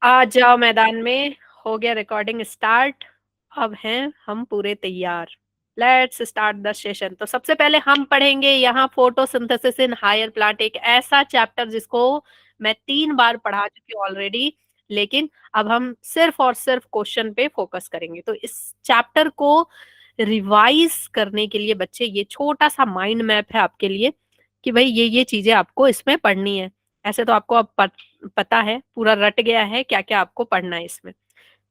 आ जाओ मैदान में। हो गया रिकॉर्डिंग स्टार्ट। अब हैं हम पूरे तैयार। Let's start the session. तो सबसे पहले हम पढ़ेंगे यहाँ फोटोसिंथेसिस इन हायर प्लांट, एक ऐसा चैप्टर जिसको मैं 3 बार पढ़ा चुकी हूँ ऑलरेडी। लेकिन अब हम सिर्फ और सिर्फ क्वेश्चन पे फोकस करेंगे। तो इस चैप्टर को रिवाइज करने के लिए बच्चे ये छोटा सा माइंड मैप है आपके लिए कि भाई ये चीजें आपको इसमें पढ़नी है। ऐसे तो आपको अब पता है, पूरा रट गया है क्या क्या आपको पढ़ना है इसमें,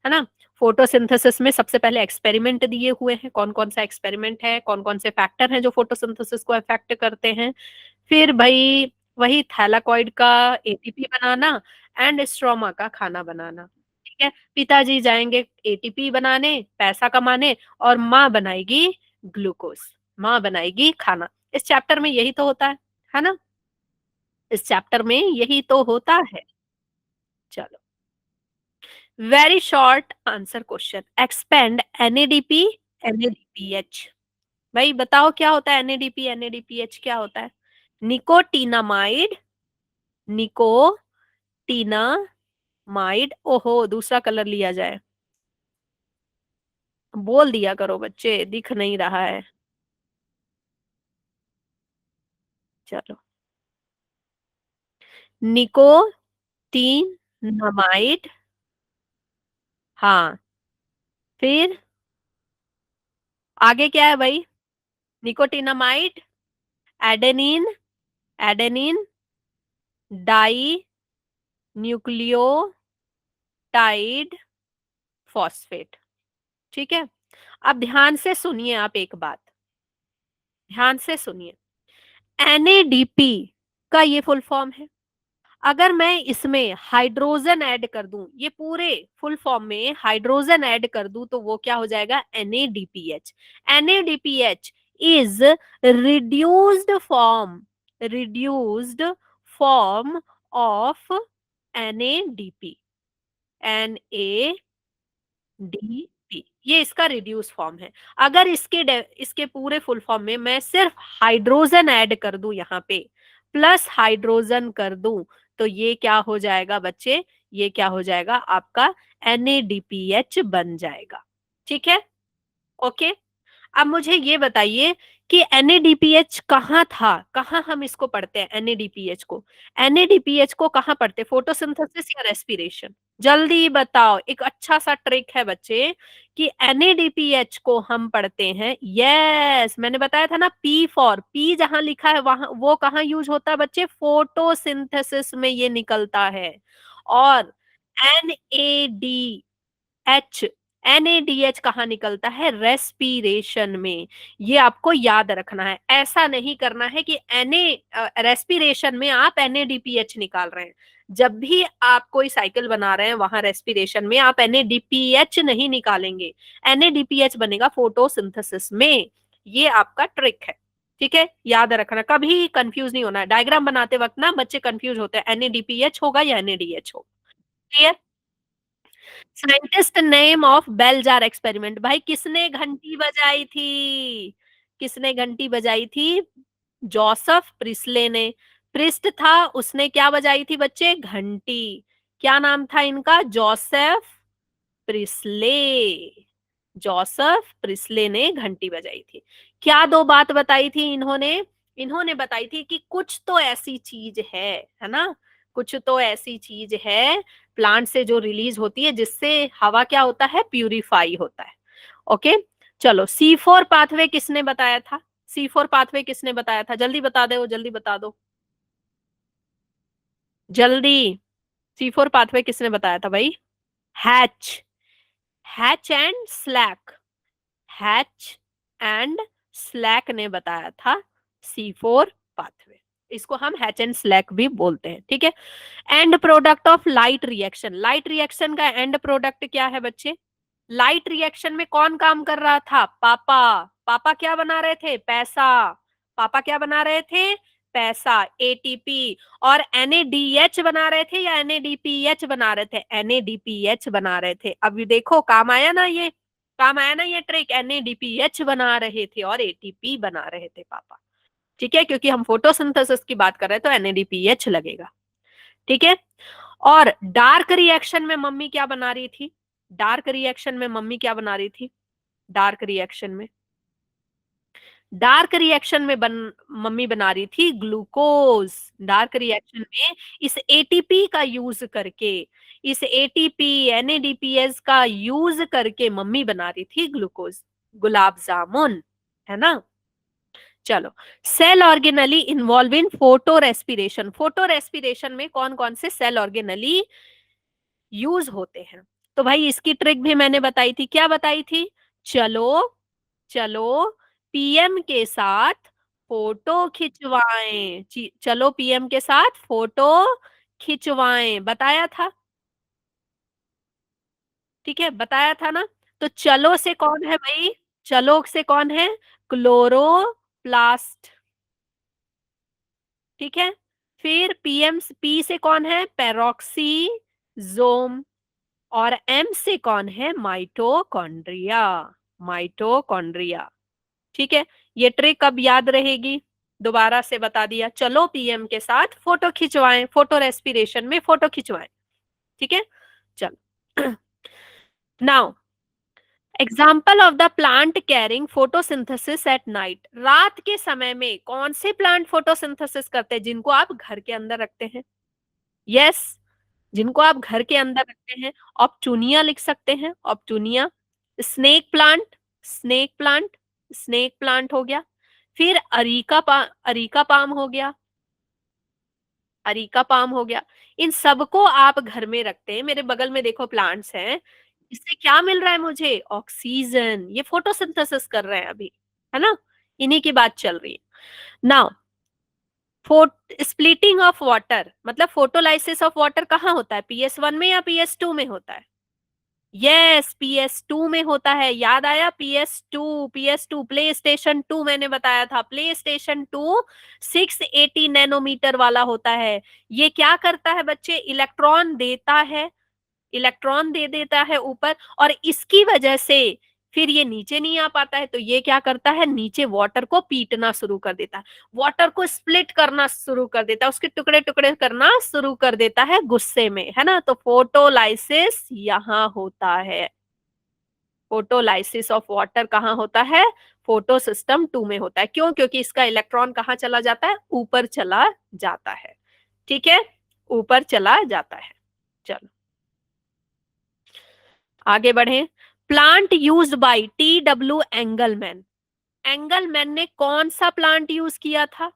है ना। फोटोसिंथेसिस में सबसे पहले एक्सपेरिमेंट दिए हुए हैं, कौन कौन सा एक्सपेरिमेंट है, कौन कौन से फैक्टर हैं जो फोटोसिंथेसिस को अफेक्ट करते हैं। फिर भाई वही थैलाकॉइड का एटीपी बनाना एंड स्ट्रोमा का खाना बनाना। ठीक है, पिताजी जाएंगे एटीपी बनाने, पैसा कमाने, और माँ बनाएगी ग्लूकोज, माँ बनाएगी खाना। इस चैप्टर में यही तो होता है ना। इस चैप्टर में यही तो होता है। चलो, very short answer question, expand NADP NADPH. भाई बताओ क्या होता है एनएडीपी एनएडीपीएच, क्या होता है। निकोटीनामाइड, निकोटीनामाइड, ओहो दूसरा कलर लिया जाए। बोल दिया करो बच्चे, दिख नहीं रहा है। चलो, निकोटीनामाइड। हाँ, फिर आगे क्या है भाई। Nicotinamide, adenine, adenine di nucleotide phosphate. ठीक है, अब ध्यान से सुनिए आप एक बात, ध्यान से सुनिए। एनएडीपी का ये फुल फॉर्म है। अगर मैं इसमें हाइड्रोजन ऐड कर दूं, ये पूरे फुल फॉर्म में हाइड्रोजन ऐड कर दूं, तो वो क्या हो जाएगा NaDPH। NaDPH is reduced form, reduced form of NaDP, NaDP, ये इसका रिड्यूस फॉर्म है। अगर इसके पूरे फुल फॉर्म में मैं सिर्फ हाइड्रोजन ऐड कर दूं यहाँ पे, प्लस हाइड्रोजन कर दूं, तो ये क्या हो जाएगा बच्चे, ये क्या हो जाएगा आपका NaDPH बन जाएगा। ठीक है, ओके। अब मुझे ये बताइए कि NaDPH कहाँ था, कहाँ हम इसको पढ़ते हैं NaDPH को। NaDPH को कहाँ पढ़ते हैं, फोटोसिंथेसिस या रेस्पिरेशन। जल्दी बताओ, एक अच्छा सा ट्रिक है बच्चे कि NaDPH को हम पढ़ते हैं, यस मैंने बताया था ना, पी जहां लिखा है वहां वो कहाँ यूज होता है बच्चे, फोटोसिंथेसिस में ये निकलता है। और एच NaDH कहाँ निकलता है, रेस्पिरेशन में। ये आपको याद रखना है, ऐसा नहीं करना है कि रेस्पिरेशन में आप NaDPH निकाल रहे हैं। जब भी आप कोई साइकिल बना रहे हैं वहां रेस्पिरेशन में आप NaDPH नहीं निकालेंगे, NaDPH बनेगा फोटोसिंथेसिस में। ये आपका ट्रिक है, ठीक है, याद रखना, कभी कंफ्यूज नहीं होना है। डायग्राम बनाते वक्त ना बच्चे कंफ्यूज होते हैं, NaDPH होगा या NaDH होगा। Clear. Scientist name of bell jar experiment, भाई किसने घंटी बजाई थी, किसने घंटी बजाई थी, जोसेफ प्रिस्ले ने। प्रिस्ट था, उसने क्या बजाई थी बच्चे, घंटी। क्या नाम था इनका, जोसेफ प्रिस्ले। जोसेफ प्रिस्ले ने घंटी बजाई थी। क्या दो बात बताई थी इन्होंने, इन्होंने बताई थी कि कुछ तो ऐसी चीज है ना, कुछ तो ऐसी चीज है प्लांट से जो रिलीज होती है जिससे हवा क्या होता है, प्यूरिफाई होता है। ओके, चलो C4 पाथवे किसने बताया था, C4 पाथवे किसने बताया था, जल्दी बता दो, जल्दी बता दो, जल्दी। C4 पाथवे किसने बताया था भाई, hatch, hatch and slack, hatch and Slack ने बताया था C4 पाथवे। इसको हम हैच एंड स्लैक भी बोलते हैं, ठीक है। And product of light reaction, light reaction का एंड प्रोडक्ट क्या है बच्चे, लाइट रिएक्शन में कौन काम कर रहा था, पापा। पापा क्या बना रहे थे, पैसा। पापा क्या बना रहे थे, पैसा, एटीपी। और NaDH बना रहे थे या NaDPH बना रहे थे, NaDPH बना रहे थे। अभी देखो काम आया ना, ये काम आया ना, ये ट्रिक, NaDPH बना रहे थे और एटीपी बना रहे थे पापा। ठीक है, क्योंकि हम फोटोसिंथेसिस की बात कर रहे हैं तो NaDPH लगेगा। ठीक है, और डार्क रिएक्शन में मम्मी क्या बना रही थी? डार्क रिएक्शन में मम्मी क्या बना रही थी? डार्क रिएक्शन में, डार्क रिएक्शन में मम्मी बना रही थी ग्लूकोज। डार्क रिएक्शन में इस एटीपी का यूज करके, इस एटीपी एनएडीपीएस का यूज करके मम्मी बना रही थी ग्लूकोज, गुलाब जामुन, है ना। चलो, cell organelle involve in photorespiration. Photorespiration में कौन कौन से सेल ऑर्गेनली यूज होते हैं? तो भाई इसकी ट्रिक भी मैंने बताई थी। क्या बताई थी? चलो, चलो पीएम के साथ फोटो खिंचवाएं, चलो पीएम के साथ फोटो खिंचवाएं, बताया था। ठीक है, बताया था ना। तो चलो से कौन है भाई? चलो से कौन है? क्लोरोप्लास्ट। ठीक है, फिर पीएम पी से कौन है? पेरोक्सीजोम। और एम से कौन है? माइटोकॉन्ड्रिया। माइटोकॉन्ड्रिया। ठीक है, ये ट्रिक अब याद रहेगी, दोबारा से बता दिया। चलो पीएम के साथ फोटो खिंचवाएं, फोटो रेस्पिरेशन में फोटो खिंचवाएं। ठीक है, चलो। Now example of the plant carrying photosynthesis at night. रात के समय में कौन से प्लांट फोटोसिंथेसिस करते हैं जिनको आप घर के अंदर रखते हैं? यस, जिनको आप घर के अंदर रखते हैं। ऑप्टूनिया लिख सकते हैं, ऑप्टूनिया। Snake plant, snake plant, snake plant हो गया। फिर अरीका पाम हो गया, अरीका पाम हो गया। इन सबको आप घर में रखते हैं। मेरे बगल में देखो प्लांट्स हैं, इससे क्या मिल रहा है मुझे? ऑक्सीजन। ये फोटोसिंथेसिस कर रहे हैं अभी, है ना। इन्हीं की बात चल रही है। नाउ स्प्लिटिंग ऑफ वाटर, मतलब फोटोलाइसिस ऑफ वाटर कहाँ होता है? PS1 में या PS2 में होता है? यस, PS2 में होता है। याद आया? PS2, PS2 प्ले स्टेशन 2 मैंने बताया था। प्ले स्टेशन 2 680 नैनोमीटर वाला होता है। ये क्या करता है बच्चे? इलेक्ट्रॉन देता है, इलेक्ट्रॉन दे देता है ऊपर, और इसकी वजह से फिर ये नीचे नहीं आ पाता है। तो ये क्या करता है? नीचे वाटर को पीटना शुरू कर देता है, वाटर को स्प्लिट करना शुरू कर देता है, उसके टुकड़े टुकड़े करना शुरू कर देता है गुस्से में, है ना। तो फोटोलाइसिस यहाँ होता है। फोटोलाइसिस ऑफ वाटर कहाँ होता है? फोटो सिस्टम 2 में होता है। क्यों? क्योंकि इसका इलेक्ट्रॉन कहाँ चला जाता है? ऊपर चला जाता है। ठीक है, ऊपर चला जाता है। चलो आगे बढ़े। Plant used by TW Engelmann. Engelmann ने कौन सा प्लांट यूज किया था?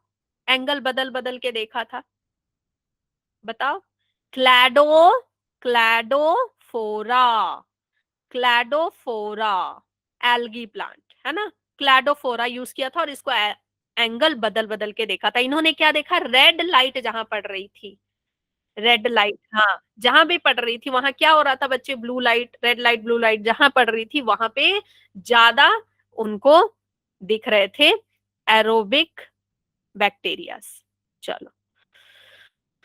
एंगल बदल बदल के देखा था, बताओ। क्लैडो, क्लैडोफोरा, क्लैडोफोरा एल्गी प्लांट, है ना। क्लैडोफोरा यूज किया था और इसको एंगल बदल बदल के देखा था। इन्होंने क्या देखा? रेड लाइट जहां पड़ रही थी, रेड लाइट, हाँ, जहां भी पड़ रही थी वहां क्या हो रहा था बच्चे? Blue light, red light, blue light जहां पड़ रही थी वहां पे ज्यादा उनको दिख रहे थे एरोबिक बैक्टीरियाज। चलो,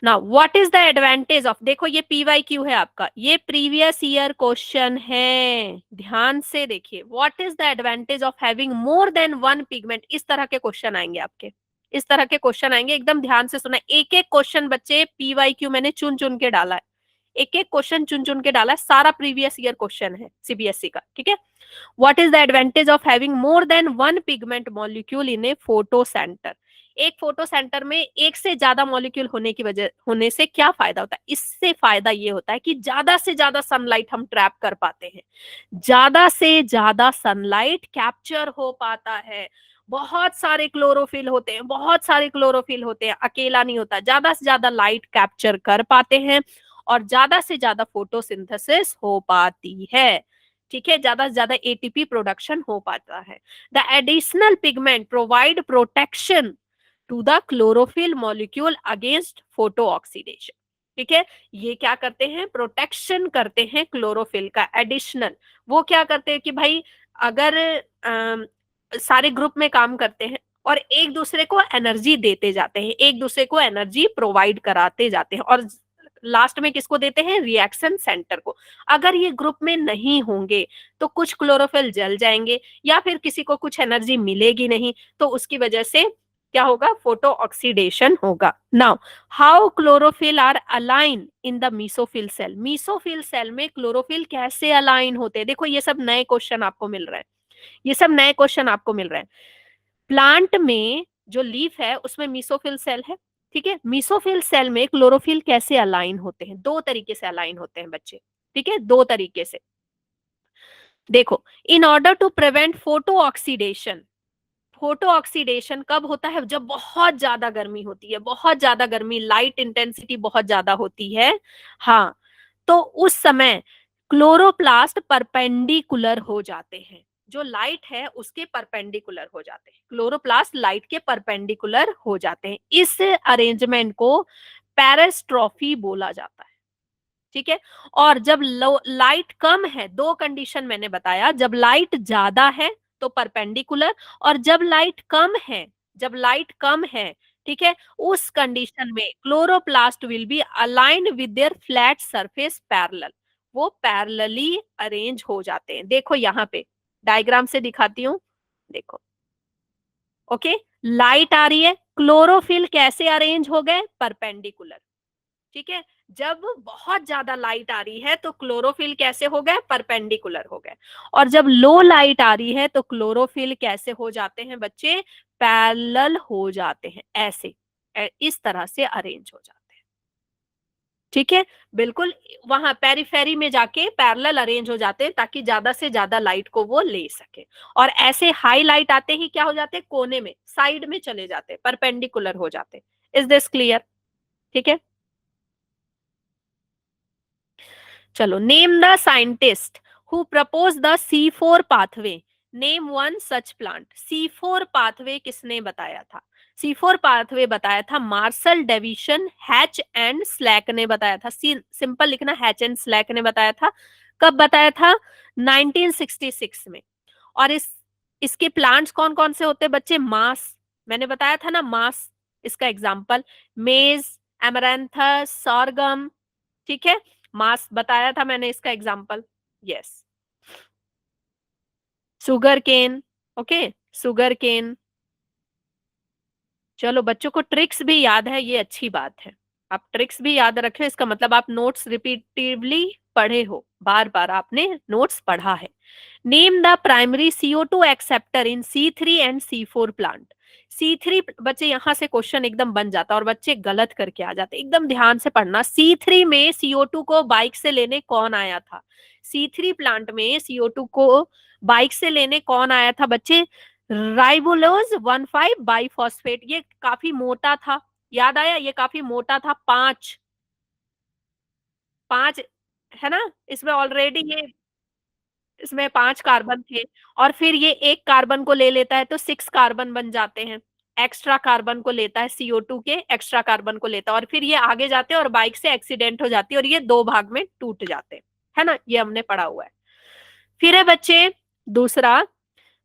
now what is the advantage of, देखो ये PYQ है आपका, ये प्रीवियस ईयर क्वेश्चन है, ध्यान से देखिए। What is the advantage of having more than one pigment? इस तरह के क्वेश्चन आएंगे आपके, इस तरह के क्वेश्चन आएंगे। एकदम ध्यान से सुना, एक एक क्वेश्चन बच्चे PYQ मैंने चुन चुन के डाला है, एक एक क्वेश्चन चुन चुन के डाला है, सारा प्रीवियस ईयर क्वेश्चन है CBSE का। ठीक है, what is the advantage of having more than one pigment molecule in A photo centre? एक फोटो सेंटर में एक से ज्यादा मॉलिक्यूल होने की वजह होने से क्या फायदा होता है? इससे फायदा ये होता है कि ज्यादा से ज्यादा सनलाइट हम ट्रैप कर पाते हैं, ज्यादा से ज्यादा सनलाइट कैप्चर हो पाता है। बहुत सारे क्लोरोफिल होते हैं, बहुत सारे क्लोरोफिल होते हैं, अकेला नहीं होता, ज्यादा से ज्यादा लाइट कैप्चर कर पाते हैं और ज्यादा से ज्यादा फोटोसिंथेसिस हो पाती है। ठीक है, ज्यादा से ज्यादा ATP प्रोडक्शन हो पाता है। The additional pigment provide protection to the chlorophyll molecule against photooxidation. ठीक है, ये क्या करते हैं? प्रोटेक्शन करते हैं क्लोरोफिल का एडिशनल। वो क्या करते हैं कि भाई अगर सारे ग्रुप में काम करते हैं और एक दूसरे को एनर्जी देते जाते हैं, एक दूसरे को एनर्जी प्रोवाइड कराते जाते हैं, और लास्ट में किसको देते हैं? रिएक्शन सेंटर को। अगर ये ग्रुप में नहीं होंगे तो कुछ क्लोरोफिल जल जाएंगे या फिर किसी को कुछ एनर्जी मिलेगी नहीं, तो उसकी वजह से क्या होगा? फोटो ऑक्सीडेशन होगा। Now how chlorophyll are align in the mesophyll cell? Mesophyll cell में क्लोरोफिल कैसे अलाइन होते हैं? देखो ये सब नए क्वेश्चन आपको मिल रहे हैं, ये सब नए क्वेश्चन आपको मिल रहे हैं। प्लांट में जो लीफ है उसमें मीसोफिल सेल है, ठीक है। मीसोफिल सेल में क्लोरोफिल कैसे अलाइन होते हैं? दो तरीके से अलाइन होते हैं बच्चे, ठीक है, दो तरीके से। देखो, in order to prevent photooxidation, photooxidation कब होता है? जब बहुत ज्यादा गर्मी होती है, बहुत ज्यादा गर्मी, लाइट इंटेंसिटी बहुत ज्यादा होती है, हाँ, तो उस समय क्लोरोप्लास्ट परपेंडिकुलर हो जाते हैं, जो लाइट है उसके परपेंडिकुलर हो जाते हैं, क्लोरोप्लास्ट लाइट के परपेंडिकुलर हो जाते हैं। इस अरेंजमेंट को पेरिस्ट्रॉफी बोला जाता है, ठीक है। और जब लाइट कम है, दो कंडीशन मैंने बताया, जब लाइट ज्यादा है तो परपेंडिकुलर, और जब लाइट कम है, जब लाइट कम है, ठीक है, उस कंडीशन में chloroplast will be aligned with their flat surface parallel, वो पैरेलली अरेंज हो जाते हैं। देखो यहाँ पे डायग्राम से दिखाती हूँ, देखो, ओके, लाइट आ रही है, क्लोरोफिल कैसे अरेंज हो गए? परपेंडिकुलर, ठीक है। जब बहुत ज्यादा लाइट आ रही है तो क्लोरोफिल कैसे हो गए? परपेंडिकुलर हो गए। और जब लो लाइट आ रही है तो क्लोरोफिल कैसे हो जाते हैं बच्चे? पैरेलल हो जाते हैं, ऐसे, इस तरह से अरेंज हो जाते हैं, ठीक है। बिल्कुल, वहां पेरिफेरी में जाके पैरेलल अरेंज हो जाते हैं ताकि ज्यादा से ज्यादा लाइट को वो ले सके। और ऐसे हाई लाइट आते ही क्या हो जाते हैं? कोने में, साइड में चले जाते हैं, परपेंडिकुलर हो जाते हैं। Is this clear? ठीक है, चलो, name the scientist who propose the C4 pathway, name one such plant. C4 pathway किसने बताया था? C4 पाथवे बताया था Marshall Davidson, Hatch and Slack ने बताया था। सिंपल लिखना, हैच एंड स्लैक ने बताया था। कब बताया था? 1966 में। और इसके प्लांट्स कौन कौन से होते हैं बच्चे? मास, मैंने बताया था ना, मास, इसका एग्जाम्पल मेज, एमरैंथस, सॉरगम, ठीक है, मास बताया था मैंने इसका example. Yes, sugarcane, okay, sugarcane. चलो, बच्चों को ट्रिक्स भी याद है, ये अच्छी बात है। आप ट्रिक्स भी याद रखें, इसका मतलब आप नोट्स रिपीटिवली पढ़े हो, बार बार आपने नोट्स पढ़ा है। Name the primary CO2 acceptor in C3 and C4 plant. C3, बच्चे यहां से क्वेश्चन एकदम बन जाता और बच्चे गलत करके आ जाते, एकदम ध्यान से पढ़ना। C3 में CO2 को बाइक से लेने कौन आया था? C3 प्लांट में CO2 को बाइक से लेने कौन आया था बच्चे? राइबोलोज 1,5 बाइफॉस्फेट। ये काफी मोटा था, याद आया, ये काफी मोटा था, पांच, पांच, है ना, इसमें ऑलरेडी ये, इसमें 5 कार्बन थे। और फिर ये एक कार्बन को ले लेता है तो 6 कार्बन बन जाते हैं, एक्स्ट्रा कार्बन को लेता है, CO2 के एक्स्ट्रा कार्बन को लेता है, और फिर ये आगे जाते हैं और बाइक से एक्सीडेंट हो जाती है और ये दो भाग में टूट जाते हैं, है ना, ये हमने पढ़ा हुआ है। फिर है बच्चे दूसरा,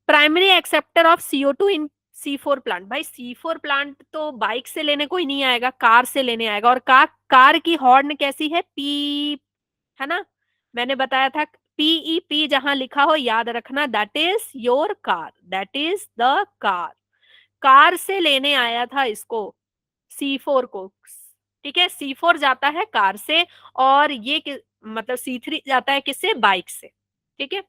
primary acceptor of CO2 in C4 plant. भाई C4 प्लांट तो बाइक से लेने कोई नहीं आएगा, कार से लेने आएगा। और कार की हॉर्न कैसी है? पी, है ना, मैंने बताया था, PEP जहां लिखा हो याद रखना, that is your car, that is the car. Car से लेने आया था इसको, C4 को, ठीक है। C4 जाता है कार से, और ये मतलब C3 जाता है किससे? बाइक से, ठीक है।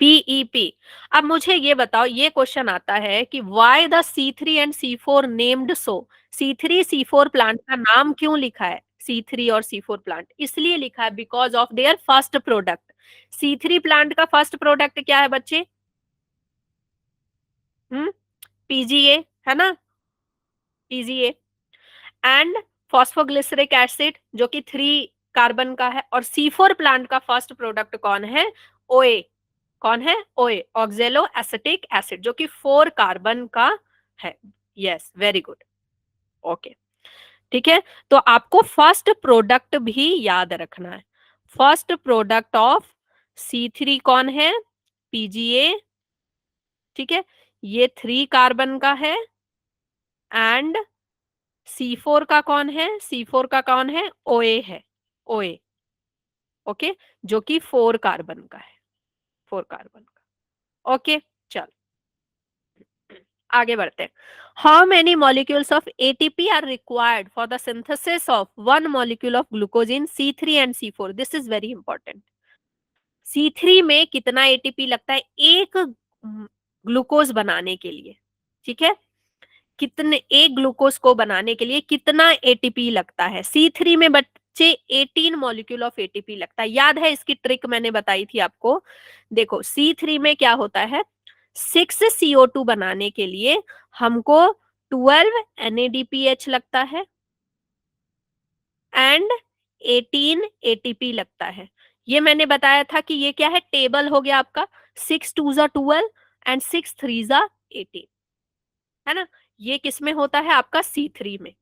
PEP। अब मुझे ये बताओ, ये क्वेश्चन आता है कि why the C3 and C4 named so? C3 C4 plant का नाम क्यों लिखा है C3 और C4 प्लांट? इसलिए लिखा है because of their first product. C3 plant का फर्स्ट प्रोडक्ट क्या है बच्चे? हम्म, PGA, है ना, PGA एंड फॉस्फोग्लिसरिक एसिड, जो कि 3 कार्बन का है। और C4 प्लांट का फर्स्ट प्रोडक्ट कौन है? OA, कौन है? ओए, ऑक्जेलो एसिटिक एसिड, जो कि 4 कार्बन का है। यस, वेरी गुड, ओके, ठीक है। तो आपको फर्स्ट प्रोडक्ट भी याद रखना है। फर्स्ट प्रोडक्ट ऑफ C3 कौन है? PGA, ठीक है, ये 3 कार्बन का है। एंड C4 का कौन है? C4 का कौन है? OA है, OA, ओके, जो कि 4 कार्बन का है, 4 कार्बन का, ओके। चल, आगे बढ़ते हैं। How many molecules of ATP are required for the synthesis of one molecule of glucose in C3 and C4? This is very important. C3 में कितना एटीपी लगता है एक ग्लूकोज बनाने के लिए? ठीक है, कितने एक ग्लूकोज को बनाने के लिए कितना एटीपी लगता है? C3 में बच्चे 18 मॉलिक्यूल ऑफ एटीपी लगता है। याद है, इसकी ट्रिक मैंने बताई थी आपको। देखो C3 में क्या होता है, 6 CO2 बनाने के लिए हमको 12 NADPH लगता है एंड 18 एटीपी लगता है। ये मैंने बताया था कि ये क्या है, टेबल हो गया आपका। 6 2 जा 12 एंड 6 3 जा 18, है ना। ये किस में होता है, आपका C3 में।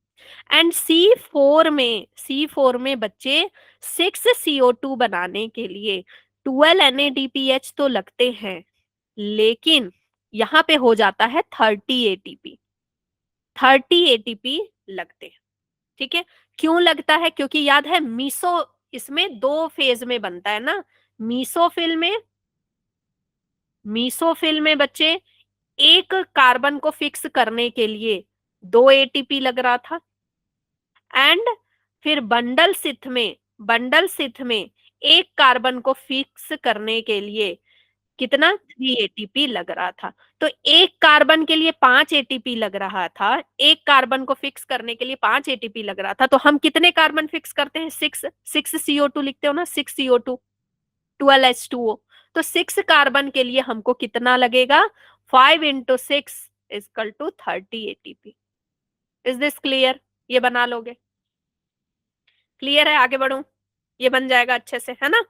एंड C4 में बच्चे 6 CO2 बनाने के लिए 12 NADPH तो लगते हैं, लेकिन यहाँ पे हो जाता है 30 एटीपी। 30 एटीपी लगते हैं। ठीक है, क्यों लगता है? क्योंकि याद है मीसो इसमें 2 फेज में बनता है ना। मीसोफिल में बच्चे एक कार्बन को फिक्स करने के लिए 2 एटीपी लग रहा था। एंड फिर बंडल सिथ में एक कार्बन को फिक्स करने के लिए कितना, 3 एटीपी लग रहा था। तो एक कार्बन के लिए 5 एटीपी लग रहा था, एक कार्बन को फिक्स करने के लिए 5 एटीपी लग रहा था। तो हम कितने कार्बन फिक्स करते हैं? 6 CO2 लिखते हो ना, 6 CO2 12 H2O। तो 6 कार्बन के लिए हमको कितना लगेगा? 5 into 6 equal to 30 ATP. Is this clear? ये बना लोगे? क्लियर है? आगे बढ़ू, ये बन जाएगा अच्छे से, है ना।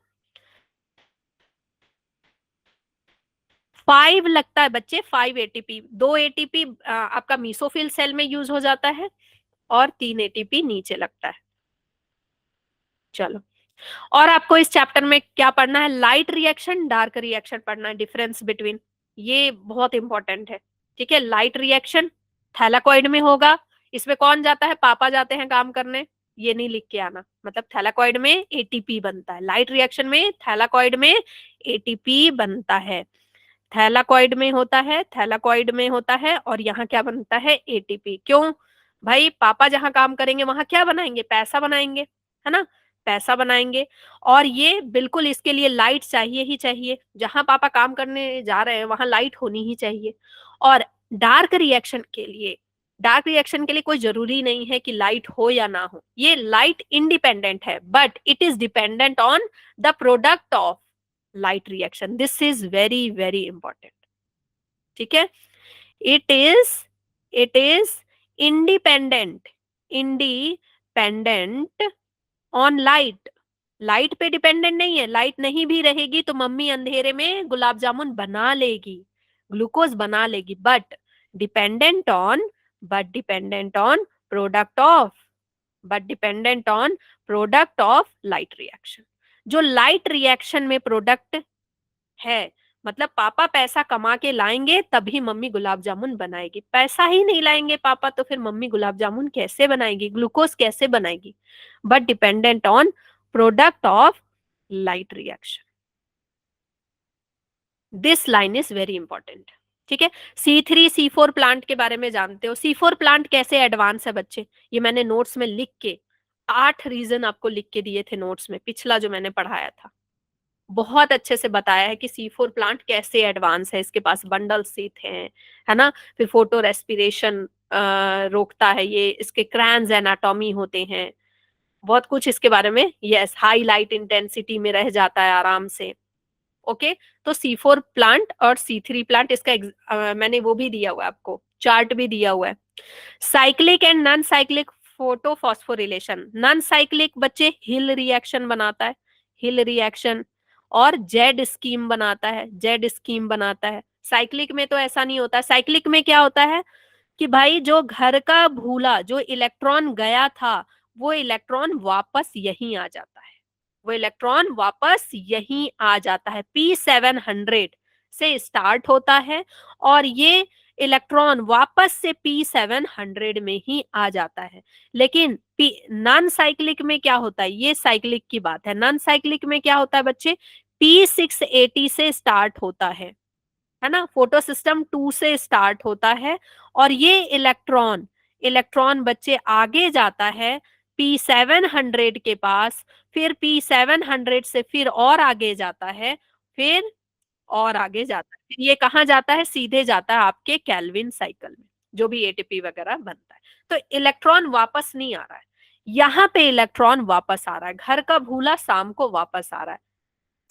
5 लगता है बच्चे, 5 एटीपी। 2 एटीपी आपका मीसोफिल सेल में यूज हो जाता है और 3 एटीपी नीचे लगता है। चलो, और आपको इस चैप्टर में क्या पढ़ना है? लाइट रिएक्शन, डार्क रिएक्शन पढ़ना है, डिफरेंस बिटवीन। ये बहुत इंपॉर्टेंट है। ठीक है, लाइट रिएक्शन थैलाकॉइड में होगा। इसमें कौन जाता है? पापा जाते हैं काम करने। ये नहीं लिख के आना, मतलब थैलाकॉइड में एटीपी बनता है। लाइट रिएक्शन में थैलाकॉइड में एटीपी बनता है। थैलाकॉइड में होता है और यहाँ क्या बनता है? एटीपी। क्यों भाई? पापा जहां काम करेंगे वहां क्या बनाएंगे? पैसा बनाएंगे, है ना, पैसा बनाएंगे। और ये बिल्कुल इसके लिए लाइट चाहिए ही चाहिए। जहां पापा काम करने जा रहे हैं वहां लाइट होनी ही चाहिए। और डार्क रिएक्शन के लिए कोई जरूरी नहीं है कि लाइट हो या ना हो। ये लाइट इंडिपेंडेंट है, but it is dependent on the product of light reaction. This is very very important. ठीक है, it is independent on light. Light पे डिपेंडेंट नहीं है। लाइट नहीं भी रहेगी तो मम्मी अंधेरे में गुलाब जामुन बना लेगी, ग्लूकोज बना लेगी। Dependent on dependent on product of dependent on product of light reaction. जो लाइट रिएक्शन में प्रोडक्ट है, मतलब पापा पैसा कमा के लाएंगे तभी मम्मी गुलाब जामुन बनाएगी। पैसा ही नहीं लाएंगे पापा तो फिर मम्मी गुलाब जामुन कैसे बनाएगी, ग्लूकोज कैसे बनाएगी? But dependent on product of light reaction. This line is very important. ठीक है, C3 C4 प्लांट के बारे में जानते हो। C4 प्लांट कैसे एडवांस है बच्चे? ये मैंने नोट्स में लिख के 8 रीजन आपको लिख के दिए थे नोट्स में, पिछला जो मैंने पढ़ाया था। बहुत अच्छे से बताया है कि C4 प्लांट कैसे एडवांस है। इसके पास बंडल सीथ है ना। फिर फोटो रेस्पिरेशन रोकता है ये। इसके क्रैन्स एनाटॉमी होते हैं। बहुत कुछ इसके बारे में। यस, हाई लाइट इंटेंसिटी में रह जाता है आराम से। ओके, तो C4 प्लांट और C3 प्लांट, इसका मैंने वो भी दिया हुआ है आपको, चार्ट भी दिया हुआ है। Cyclic and non cyclic photophosphorylation. Non cyclic बच्चे हिल रिएक्शन बनाता है, हिल रिएक्शन। और जेड स्कीम बनाता है। साइक्लिक में तो ऐसा नहीं होता। साइक्लिक में क्या होता है कि भाई जो घर का भूला, जो इलेक्ट्रॉन गया था, वो इलेक्ट्रॉन वापस यहीं आ जाता है। P700 से स्टार्ट होता है और ये इलेक्ट्रॉन वापस से P700 में ही आ जाता है। लेकिन नॉन साइक्लिक में क्या होता है? ये साइक्लिक की बात है। नॉन साइक्लिक में क्या होता है बच्चे? P680 से स्टार्ट होता है है ना, फोटो सिस्टम 2 से स्टार्ट होता है और ये इलेक्ट्रॉन इलेक्ट्रॉन बच्चे आगे जाता है P700 के पास, फिर P700 से फिर और आगे जाता है, फिर और आगे जाता है, फिर ये कहाँ जाता है, सीधे जाता है आपके केल्विन साइकिल में, जो भी एटीपी वगैरह बनता है। तो इलेक्ट्रॉन वापस नहीं आ रहा है, यहाँ पे इलेक्ट्रॉन वापस आ रहा है, घर का भूला शाम को वापस आ रहा है।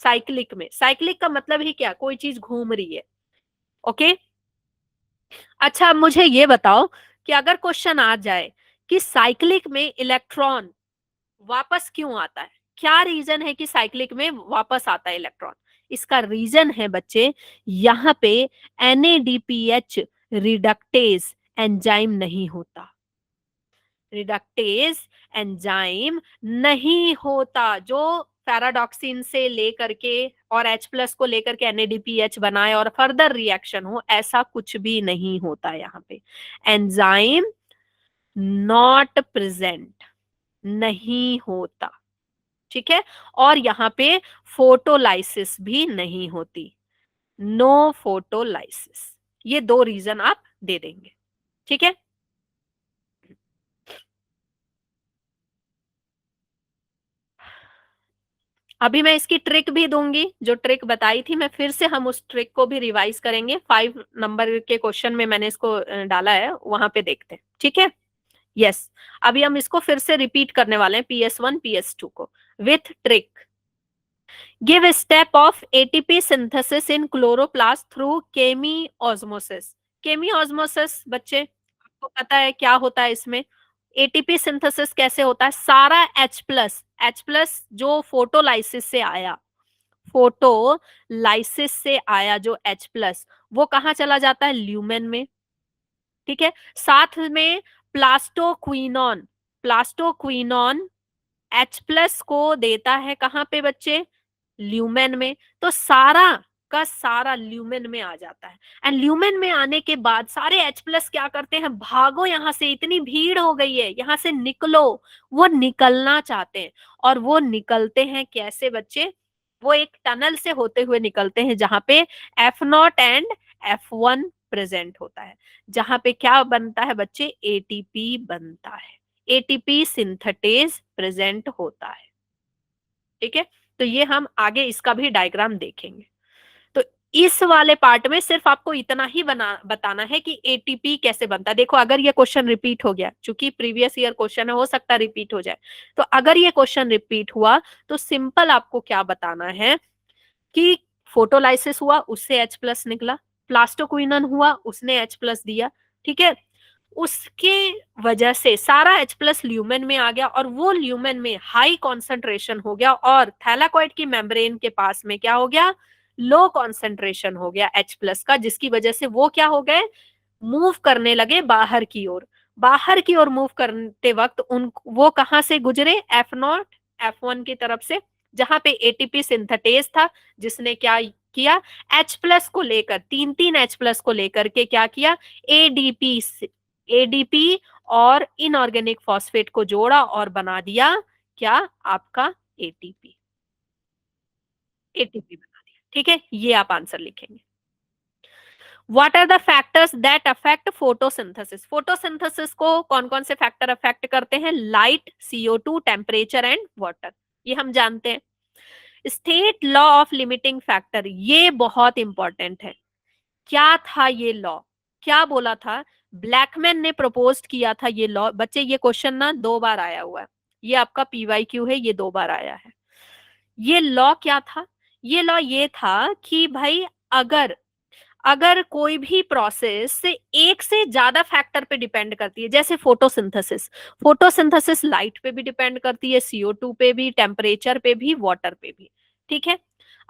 साइक्लिक में, साइक्लिक का मतलब ही क्या, कोई चीज घूम रही है। ओके, अच्छा मुझे ये बताओ कि अगर क्वेश्चन आ जाए कि साइक्लिक में इलेक्ट्रॉन वापस क्यों आता है, क्या रीजन है कि साइक्लिक में वापस आता है इलेक्ट्रॉन? इसका रीजन है बच्चे, यहाँ पे NADPH रिडक्टेज एंजाइम नहीं होता, रिडक्टेज एंजाइम नहीं होता, जो पैराडॉक्सिन से लेकर के और H+ को लेकर के NADPH बनाए और फर्दर रिएक्शन हो, ऐसा कुछ भी नहीं होता यहाँ पे। एंजाइम नॉट प्रेजेंट, नहीं होता, ठीक है। और यहाँ पे फोटोलाइसिस भी नहीं होती, नो फोटोलाइसिस। ये 2 रीजन आप दे देंगे, ठीक है। अभी मैं इसकी ट्रिक भी दूंगी, जो ट्रिक बताई थी मैं फिर से, हम उस ट्रिक को भी रिवाइज करेंगे। 5 नंबर के क्वेश्चन में मैंने इसको डाला है, वहां पे देखते हैं, ठीक है। यस, अभी हम इसको फिर से रिपीट करने वाले हैं, PS1 PS2 को, with trick. Give step of ATP synthesis in chloroplast through chemiosmosis बच्चे आपको पता है क्या होता है इसमें? एटीपी सिंथेसिस कैसे होता है? सारा H+ जो फोटोलाइसिस से आया, फोटोलाइसिस से आया जो H+, वो कहाँ चला जाता है? ल्यूमेन में, ठीक है। साथ में प्लास्टोक्विनोन, प्लास्टोक्विनोन H+ को देता है कहाँ पे बच्चे? ल्यूमेन में। तो सारा का सारा ल्यूमेन में आ जाता है, एंड ल्यूमेन में आने के बाद सारे H+ क्या करते हैं? भागो यहाँ से, इतनी भीड़ हो गई है, यहाँ से निकलो। वो निकलना चाहते हैं, और वो निकलते हैं कैसे बच्चे? वो एक टनल से होते हुए निकलते हैं, जहां पे F0 एंड F1 प्रेजेंट होता है, जहां पे क्या बनता है बच्चे? एटीपी बनता है, एटीपी सिंथेटेज प्रेजेंट होता है, ठीक है। तो ये हम आगे इसका भी डायग्राम देखेंगे। तो इस वाले पार्ट में सिर्फ आपको इतना ही बताना है कि एटीपी कैसे बनता है। देखो, अगर ये क्वेश्चन रिपीट हो गया, चूंकि प्रीवियस ईयर क्वेश्चन है, हो सकता है रिपीट हो जाए, तो अगर ये क्वेश्चन रिपीट हुआ तो सिंपल आपको क्या बताना है कि फोटोलाइसिस हुआ, उससे H+ निकला, प्लास्टोक्विनन हुआ, उसने H+ दिया, ठीक है। उसके वजह से सारा H+ ल्यूमेन में आ गया, और वो ल्यूमेन में हाई कॉन्सेंट्रेशन हो गया, और थैलाकॉइड की मेम्ब्रेन के पास में क्या हो गया? लो कॉन्सेंट्रेशन हो गया H+ का, जिसकी वजह से वो क्या हो गए? मूव करने लगे बाहर की ओर। बाहर की ओर मूव करते वक्त उन वो कहां से गुजरे? F0 F1 की तरफ से, जहां पे एटीपी सिंथेटेज था, जिसने क्या किया? H+ को लेकर, 3 H+ को लेकर के क्या किया? एडीपी एडीपी और इनऑर्गेनिक फॉस्फेट को जोड़ा और बना दिया क्या? आपका एटीपी, एटीपी बना दिया, ठीक है। ये आप आंसर लिखेंगे। What are the factors that affect photosynthesis? Photosynthesis को कौन कौन से फैक्टर अफेक्ट करते हैं? Light, CO2, temperature and water, ये हम जानते हैं। State law of limiting factor, ये बहुत इंपॉर्टेंट है। क्या था ये लॉ? क्या बोला था? ब्लैकमैन ने प्रपोज किया था ये लॉ। बच्चे ये क्वेश्चन ना 2 बार आया हुआ है, ये आपका PYQ है, ये 2 बार आया है। ये लॉ क्या था? ये लॉ ये था कि भाई, अगर अगर कोई भी प्रोसेस एक से ज्यादा फैक्टर पे डिपेंड करती है, जैसे फोटोसिंथेसिस, फोटोसिंथेसिस लाइट पे भी डिपेंड करती है, CO2 पे भी, टेम्परेचर पे भी, वाटर पे भी, ठीक है।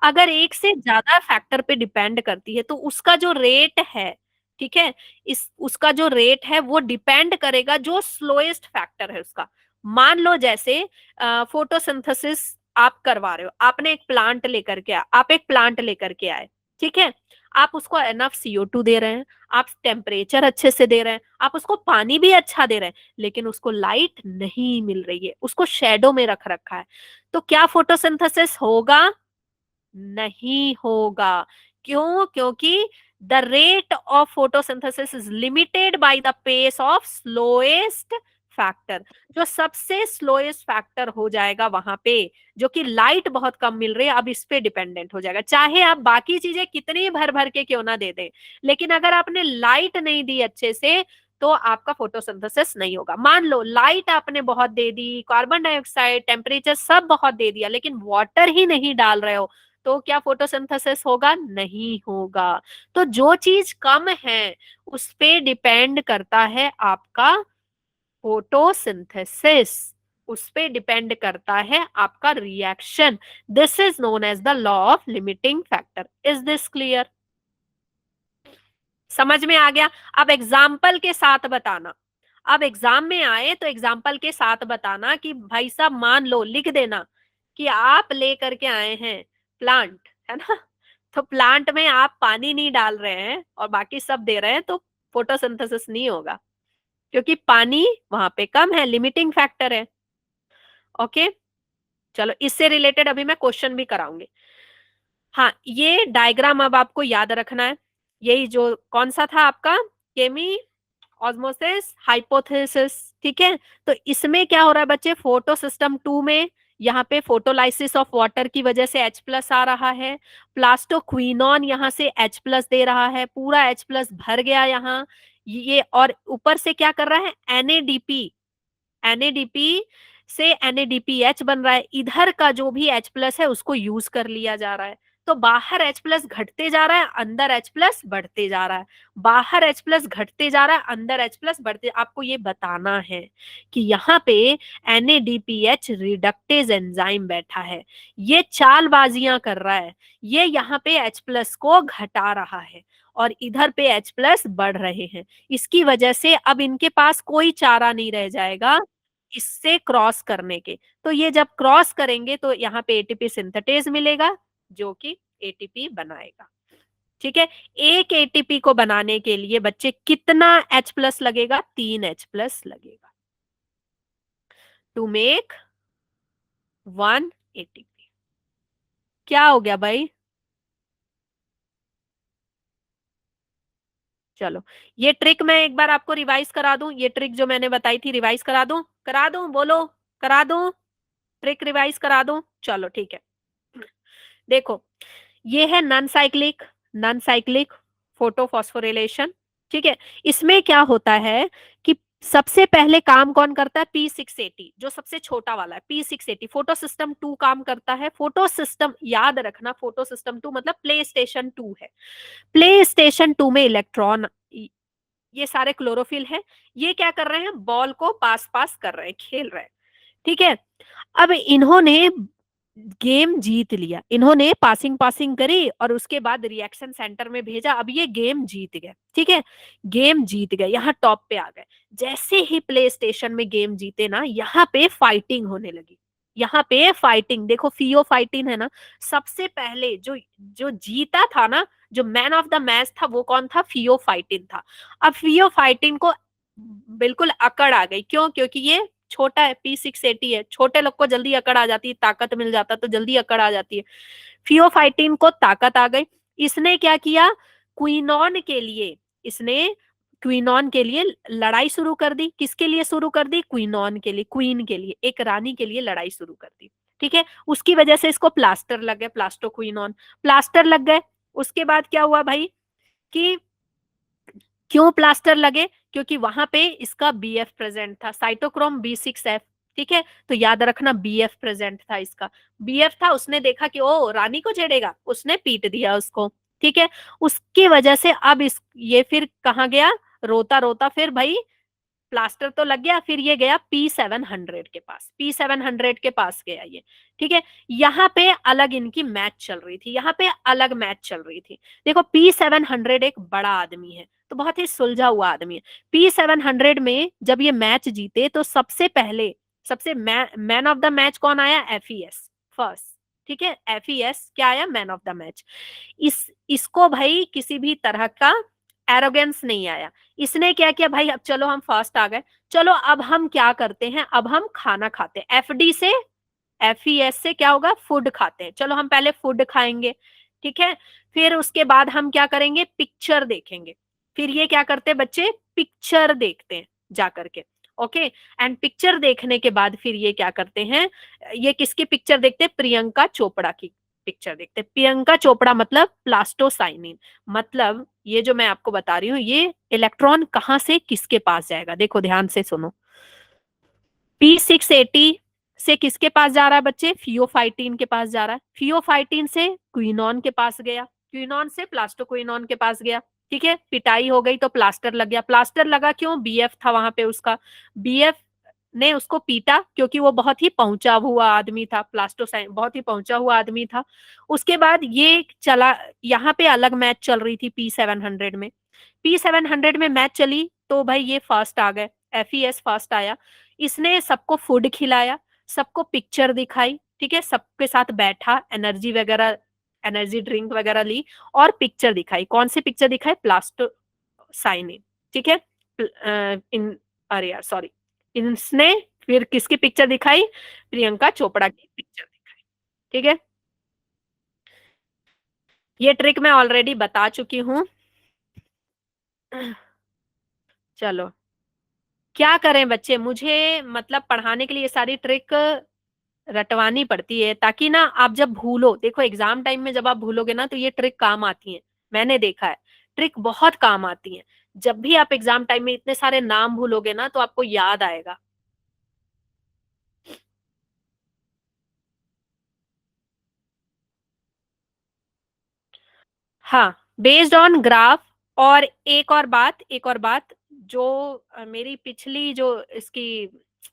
अगर एक से ज्यादा फैक्टर पे डिपेंड करती है तो उसका जो रेट है, ठीक है, इस उसका जो रेट है वो डिपेंड करेगा जो स्लोएस्ट फैक्टर है उसका। मान लो जैसे फोटोसिंथेसिस आप करवा रहे हो, आपने एक प्लांट लेकर के आप एक प्लांट लेकर के आए, ठीक है। आप उसको एनफ CO2 दे रहे हैं, आप टेम्परेचर अच्छे से दे रहे हैं, आप उसको पानी भी अच्छा दे रहे हैं, लेकिन उसको लाइट नहीं मिल रही है, उसको शेडो में रख रखा है, तो क्या फोटोसिंथेसिस होगा? नहीं होगा। क्यों? क्योंकि the rate of photosynthesis is limited by the pace of slowest factor. जो सबसे स्लोएस्ट फैक्टर हो जाएगा वहां पे, जो कि लाइट बहुत कम मिल रही है, अब इस पे डिपेंडेंट हो जाएगा। चाहे आप बाकी चीजें कितनी भर भर के क्यों ना दे दें, लेकिन अगर आपने लाइट नहीं दी अच्छे से तो आपका फोटोसिंथेसिस नहीं होगा। मान लो लाइट आपने बहुत दे दी, कार्बन डाइऑक्साइड, टेम्परेचर सब बहुत दे दिया, लेकिन वाटर ही नहीं डाल रहे हो, तो क्या फोटोसिंथेसिस होगा? नहीं होगा। तो जो चीज कम है उस पे डिपेंड करता है आपका फोटोसिंथेसिस, उस पे डिपेंड करता है आपका reaction. This is known as the law of limiting factor. Is this clear? समझ में आ गया? अब एग्जाम्पल के साथ बताना। अब एग्जाम में आए तो एग्जाम्पल के साथ बताना कि भाई साहब मान लो, लिख देना कि आप लेकर के आए हैं प्लांट, है ना, तो प्लांट में आप पानी नहीं डाल रहे हैं और बाकी सब दे रहे हैं, तो फोटोसिंथेसिस नहीं होगा, क्योंकि पानी वहां पे कम है, लिमिटिंग फैक्टर है। ओके, चलो इससे रिलेटेड अभी मैं क्वेश्चन भी कराऊंगी। हाँ, ये डायग्राम अब आपको याद रखना है। यही जो कौन सा था आपका, केमी ऑस्मोसिस हाइपोथेसिस, ठीक है। तो इसमें क्या हो रहा है बच्चे, फोटो सिस्टम 2 में यहाँ पे फोटोलाइसिस ऑफ वाटर की वजह से H+ आ रहा है, प्लास्टोक्विनोन यहाँ से H+ दे रहा है, पूरा H+ भर गया यहाँ ये, और ऊपर से क्या कर रहा है, NADP, NADP से NADPH बन रहा है। इधर का जो भी H+ है उसको यूज कर लिया जा रहा है। तो बाहर H+ घटते जा रहा है, अंदर H+ बढ़ते जा रहा है, बाहर H+ घटते जा रहा है, अंदर H+ बढ़ते। आपको ये बताना है कि यहाँ पे NADPH रिडक्टेज एंजाइम बैठा है, ये चालबाजियां कर रहा है, ये यहाँ पे H+ को घटा रहा है और इधर पे H+ बढ़ रहे हैं। इसकी वजह से अब इनके पास कोई चारा नहीं रह जाएगा इससे क्रॉस करने के। तो ये जब क्रॉस करेंगे तो यहाँ पे एटीपी सिंथेटेज मिलेगा, जो कि एटीपी बनाएगा। ठीक है, एक एटीपी को बनाने के लिए बच्चे कितना H+ लगेगा? 3 H+ लगेगा टू मेक 1 ATP। क्या हो गया भाई? चलो, ये ट्रिक मैं एक बार आपको रिवाइज करा दूं, ये ट्रिक जो मैंने बताई थी रिवाइज करा दूं, करा दूं, बोलो, करा दूं, ट्रिक रिवाइज करा दूं? चलो ठीक है, देखो, ये है non cyclic, non cyclic photophosphorylation. ठीक है, इसमें क्या होता है कि सबसे पहले काम कौन करता है? P680, जो सबसे छोटा वाला है P680, फोटो सिस्टम 2 काम करता है। फोटो सिस्टम याद रखना, फोटो सिस्टम 2 मतलब प्ले स्टेशन 2 है। प्ले स्टेशन 2 में इलेक्ट्रॉन, ये सारे क्लोरोफिल है, ये क्या कर रहे हैं? बॉल को पास पास कर रहे हैं, खेल रहे हैं। ठीक है, अब इन्होंने गेम जीत लिया, इन्होंने पासिंग पासिंग करी और उसके बाद रिएक्शन सेंटर में भेजा, अब ये गेम जीत गए। ठीक है, गेम जीत गए, यहाँ टॉप पे आ गए। जैसे ही प्ले स्टेशन में गेम जीते ना, यहाँ पे फाइटिंग होने लगी, यहाँ पे फाइटिंग, देखो फियो फाइटिंग है ना। सबसे पहले जो जो जीता था ना, जो मैन ऑफ द मैच था, वो कौन था? फियो फाइटिंग था। अब फियो फाइटिंग को बिल्कुल अकड़ आ गई, क्यों? क्योंकि ये छोटा है, P680 है, छोटे लोग को जल्दी अकड़ आ जाती है, ताकत मिल जाता तो जल्दी अकड़ आ जाती है। फियोफाइटिन को ताकत आ गई, इसने क्या किया? क्विनॉन के लिए, इसने क्विनॉन के लिए लड़ाई शुरू कर दी। किसके लिए शुरू कर दी? क्विनॉन के लिए, क्वीन के लिए, एक रानी के लिए लड़ाई शुरू कर दी। ठीक है, उसकी वजह से इसको प्लास्टर लग गए, प्लास्टो क्विनॉन प्लास्टर लग गए। उसके बाद क्या हुआ भाई कि क्यों प्लास्टर लगे? क्योंकि वहां पे इसका बीएफ प्रेजेंट था, साइटोक्रोम B6F। ठीक है, तो याद रखना बीएफ प्रेजेंट था इसका, बीएफ था। उसने देखा कि ओ रानी को छेड़ेगा, उसने पीट दिया उसको। ठीक है, उसकी वजह से अब इस ये फिर कहाँ गया? रोता रोता फिर भाई, प्लास्टर तो लग गया, फिर ये गया P700 के पास, P700 के पास गया ये। ठीक है, यहाँ पे अलग इनकी मैच चल रही थी, यहाँ पे अलग मैच चल रही थी। देखो P700 एक बड़ा आदमी है, तो बहुत ही सुलझा हुआ आदमी है। P700 में जब ये मैच जीते तो सबसे पहले, सबसे मैन ऑफ द मैच कौन आया? FES first. ठीक है, FES क्या आया? Man of the match. इसको भाई किसी भी तरह का एरोगेंस नहीं आया। इसने क्या किया भाई, अब चलो हम फर्स्ट आ गए, चलो अब हम क्या करते हैं, अब हम खाना खाते हैं। FD से, FES से क्या होगा? फूड खाते हैं, चलो हम पहले फूड खाएंगे। ठीक है। फिर उसके बाद हम क्या करेंगे, पिक्चर देखेंगे। फिर ये क्या करते हैं बच्चे, पिक्चर देखते हैं जा करके। ओके। एंड पिक्चर देखने के बाद फिर ये क्या करते हैं, ये किसकी पिक्चर देखते हैं, प्रियंका चोपड़ा की पिक्चर देखते हैं। प्रियंका चोपड़ा मतलब प्लास्टोसाइनिन, मतलब ये जो मैं आपको बता रही हूँ, ये इलेक्ट्रॉन कहाँ से किसके पास जाएगा, देखो ध्यान से सुनो। P680 से किसके पास जा रहा है बच्चे, फियोफाइटीन के पास जा रहा है। फियोफाइटीन से क्विनॉन के पास गया, क्विनॉन से प्लास्टोक्विनॉन के पास गया। ठीक है, पिटाई हो गई तो प्लास्टर लग गया। प्लास्टर लगा क्यों, बीएफ था वहां पे उसका, बीएफ ने उसको पीटा क्योंकि वो बहुत ही पहुंचा हुआ आदमी था, प्लास्टोसाइन बहुत ही पहुंचा हुआ आदमी था। उसके बाद ये चला, यहाँ पे अलग मैच चल रही थी P700 में। P700 में मैच चली तो भाई ये फर्स्ट आ गए, FES फर्स्ट आया। इसने सबको फूड खिलाया, सबको पिक्चर दिखाई, ठीक है, सबके साथ बैठा, एनर्जी वगैरह, एनर्जी ड्रिंक वगैरह ली और पिक्चर दिखाई। कौन सी पिक्चर दिखाई, प्लास्टोसाइनिन। ठीक है। इन, अरे यार सॉरी, इसने फिर किसकी पिक्चर दिखाई, प्रियंका चोपड़ा की पिक्चर दिखाई। ठीक है, ये ट्रिक मैं ऑलरेडी बता चुकी हूँ। चलो, क्या करें बच्चे, मुझे मतलब पढ़ाने के लिए ये सारी ट्रिक रटवानी पड़ती है ताकि ना आप जब भूलो, देखो एग्जाम टाइम में जब आप भूलोगे ना तो ये ट्रिक काम आती है। मैंने देखा है, ट्रिक बहुत काम आती है। जब भी आप एग्जाम टाइम में इतने सारे नाम भूलोगे ना तो आपको याद आएगा। हाँ, बेस्ड ऑन ग्राफ। और एक और बात जो मेरी पिछली जो इसकी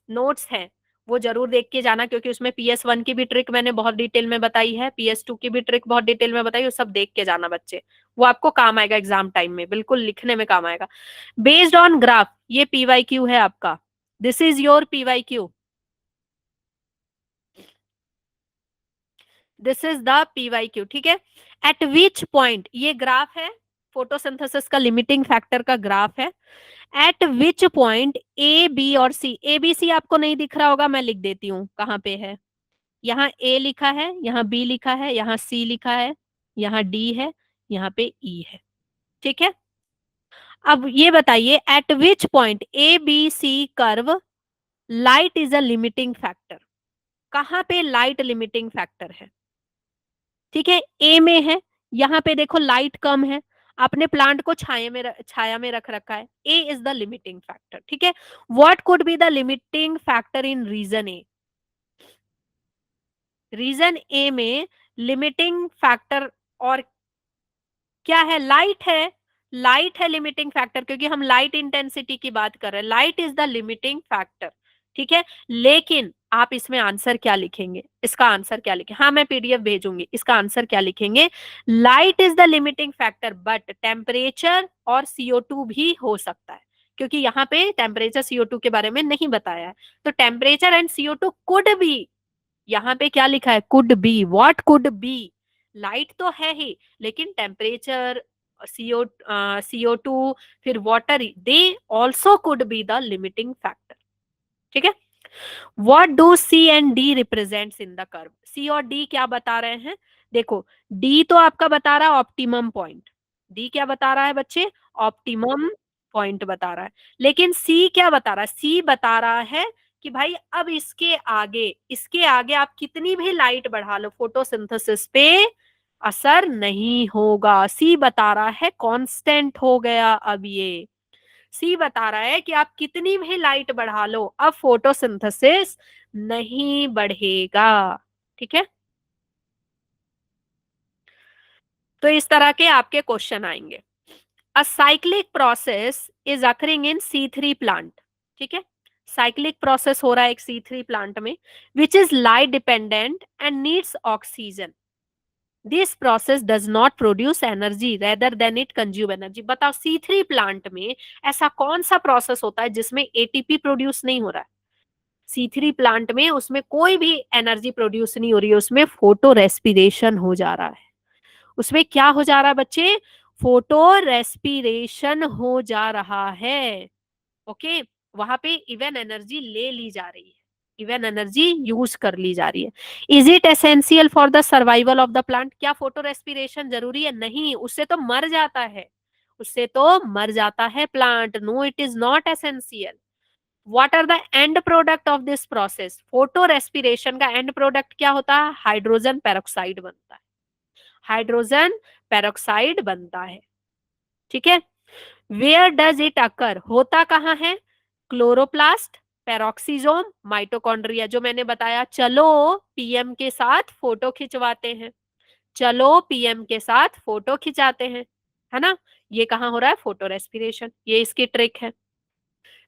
नोट्स हैं वो जरूर देख के जाना, क्योंकि उसमें PS1 की भी ट्रिक मैंने बहुत डिटेल में बताई है, PS2 की भी ट्रिक बहुत डिटेल में बताई है, वो सब देख के जाना बच्चे। वो आपको काम आएगा एग्जाम टाइम में, बिल्कुल लिखने में काम आएगा। बेस्ड ऑन ग्राफ, ये PYQ है आपका, this is your PYQ, this is the PYQ। ठीक है। एट विच पॉइंट, ये ग्राफ है, फोटोसिंथेसिस का लिमिटिंग फैक्टर का ग्राफ है। Eight which point A B और C, ABC आपको नहीं दिख रहा होगा, मैं लिख देती हूँ कहाँ पे है। यहाँ A लिखा है, यहाँ B लिखा है, यहाँ C लिखा है, यहाँ D है, यहाँ पे E है। ठीक है। अब ये बताइए, eight which point ABC curve light is a limiting factor, कहाँ पे लाइट लिमिटिंग फैक्टर है। ठीक है, ए में है, यहाँ पे देखो लाइट कम है, आपने प्लांट को छाया में रख रखा है, A is the limiting factor. ठीक है। What could be the limiting factor in region A, region A में लिमिटिंग फैक्टर और क्या है, लाइट है। लाइट है लिमिटिंग फैक्टर, क्योंकि हम लाइट इंटेंसिटी की बात कर रहे हैं, light is the limiting factor. ठीक है। लेकिन आप इसमें आंसर क्या लिखेंगे, इसका आंसर क्या लिखेंगे, हाँ मैं PDF भेजूंगी, इसका आंसर क्या लिखेंगे, light is the limiting factor but temperature और CO2 भी हो सकता है, क्योंकि यहाँ पे टेम्परेचर CO2 के बारे में नहीं बताया है। तो temperature and CO2 could be, यहाँ पे क्या लिखा है, could be, what could B, light तो है ही, लेकिन टेम्परेचर, CO2, फिर water, they also could be the limiting factor. ठीक है। What do C and D represents in the curve, C और D क्या बता रहे हैं, देखो D तो आपका बता रहा है ऑप्टिमम पॉइंट, D क्या बता रहा है बच्चे, ऑप्टिमम पॉइंट बता रहा है। लेकिन C क्या बता रहा है, C बता रहा है कि भाई अब इसके आगे आप कितनी भी लाइट बढ़ा लो, फोटोसिंथेसिस पे असर नहीं होगा। C बता रहा है कांस्टेंट हो गया, अब ये सी बता रहा है कि आप कितनी भी लाइट बढ़ा लो, अब फोटोसिंथेसिस नहीं बढ़ेगा। ठीक है। तो इस तरह के आपके क्वेश्चन आएंगे। A cyclic process is occurring in C3 plant. ठीक है, साइक्लिक प्रोसेस हो रहा है एक C3 प्लांट में, which is light dependent and needs oxygen. This process does not produce energy rather than it consume energy. बताओ C3 plant में ऐसा कौन सा प्रोसेस होता है जिसमें ATP प्रोड्यूस नहीं हो रहा है। C3 प्लांट में उसमें कोई भी एनर्जी प्रोड्यूस नहीं हो रही है, उसमें फोटो रेस्पिरेशन हो जा रहा है। उसमें क्या हो जा रहा है बच्चे, फोटो रेस्पिरेशन हो जा रहा है। ओके, वहां पे इवन एनर्जी ले ली जा रही है, इवन एनर्जी यूज कर ली जा रही है। Is it essential for the survival of the plant? क्या फोटो रेस्पिरेशन जरूरी है? नहीं, उससे तो मर जाता है, उससे तो मर जाता है plant. No, it is not essential. What are the end product of this process? Photorespiration का एंड प्रोडक्ट क्या होता है? हाइड्रोजन पेरोक्साइड बनता है, हाइड्रोजन पेरोक्साइड बनता है। ठीक है। Where does it occur? होता कहाँ है? Chloroplast, peroxisome, mitochondria. जो मैंने बताया, चलो पीएम के साथ फोटो खिंचवाते हैं, चलो पीएम के साथ फोटो खिंचाते हैं, है ना? ये कहाँ हो रहा है? Photorespiration. ये इसकी ट्रिक है।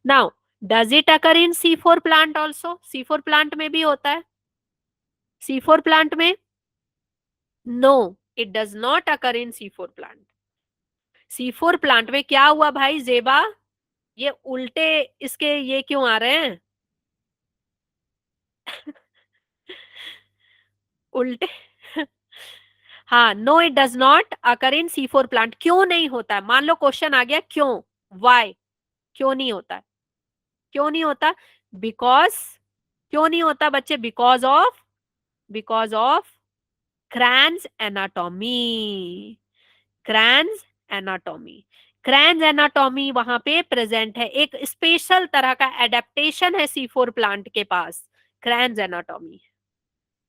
Now, does it occur in C4 plant also? C4 plant में भी होता है। C4 प्लांट में? No, it does not occur in C4 plant. C4 plant में क्या हुआ भाई जेबा? ये उल्टे इसके ये क्यों आ रहे हैं? उल्टे। हाँ, no it does not occur in C4 plant. क्यों नहीं होता है? मान लो क्वेश्चन आ गया क्यों, वाई, क्यों नहीं होता है? क्यों नहीं होता? बिकॉज, क्यों नहीं होता बच्चे? Because of Kranz anatomy. Kranz anatomy, Kranz anatomy वहां पे प्रेजेंट है। एक स्पेशल तरह का एडेप्टेशन है C4 प्लांट के पास, क्रैन्स एनाटॉमी।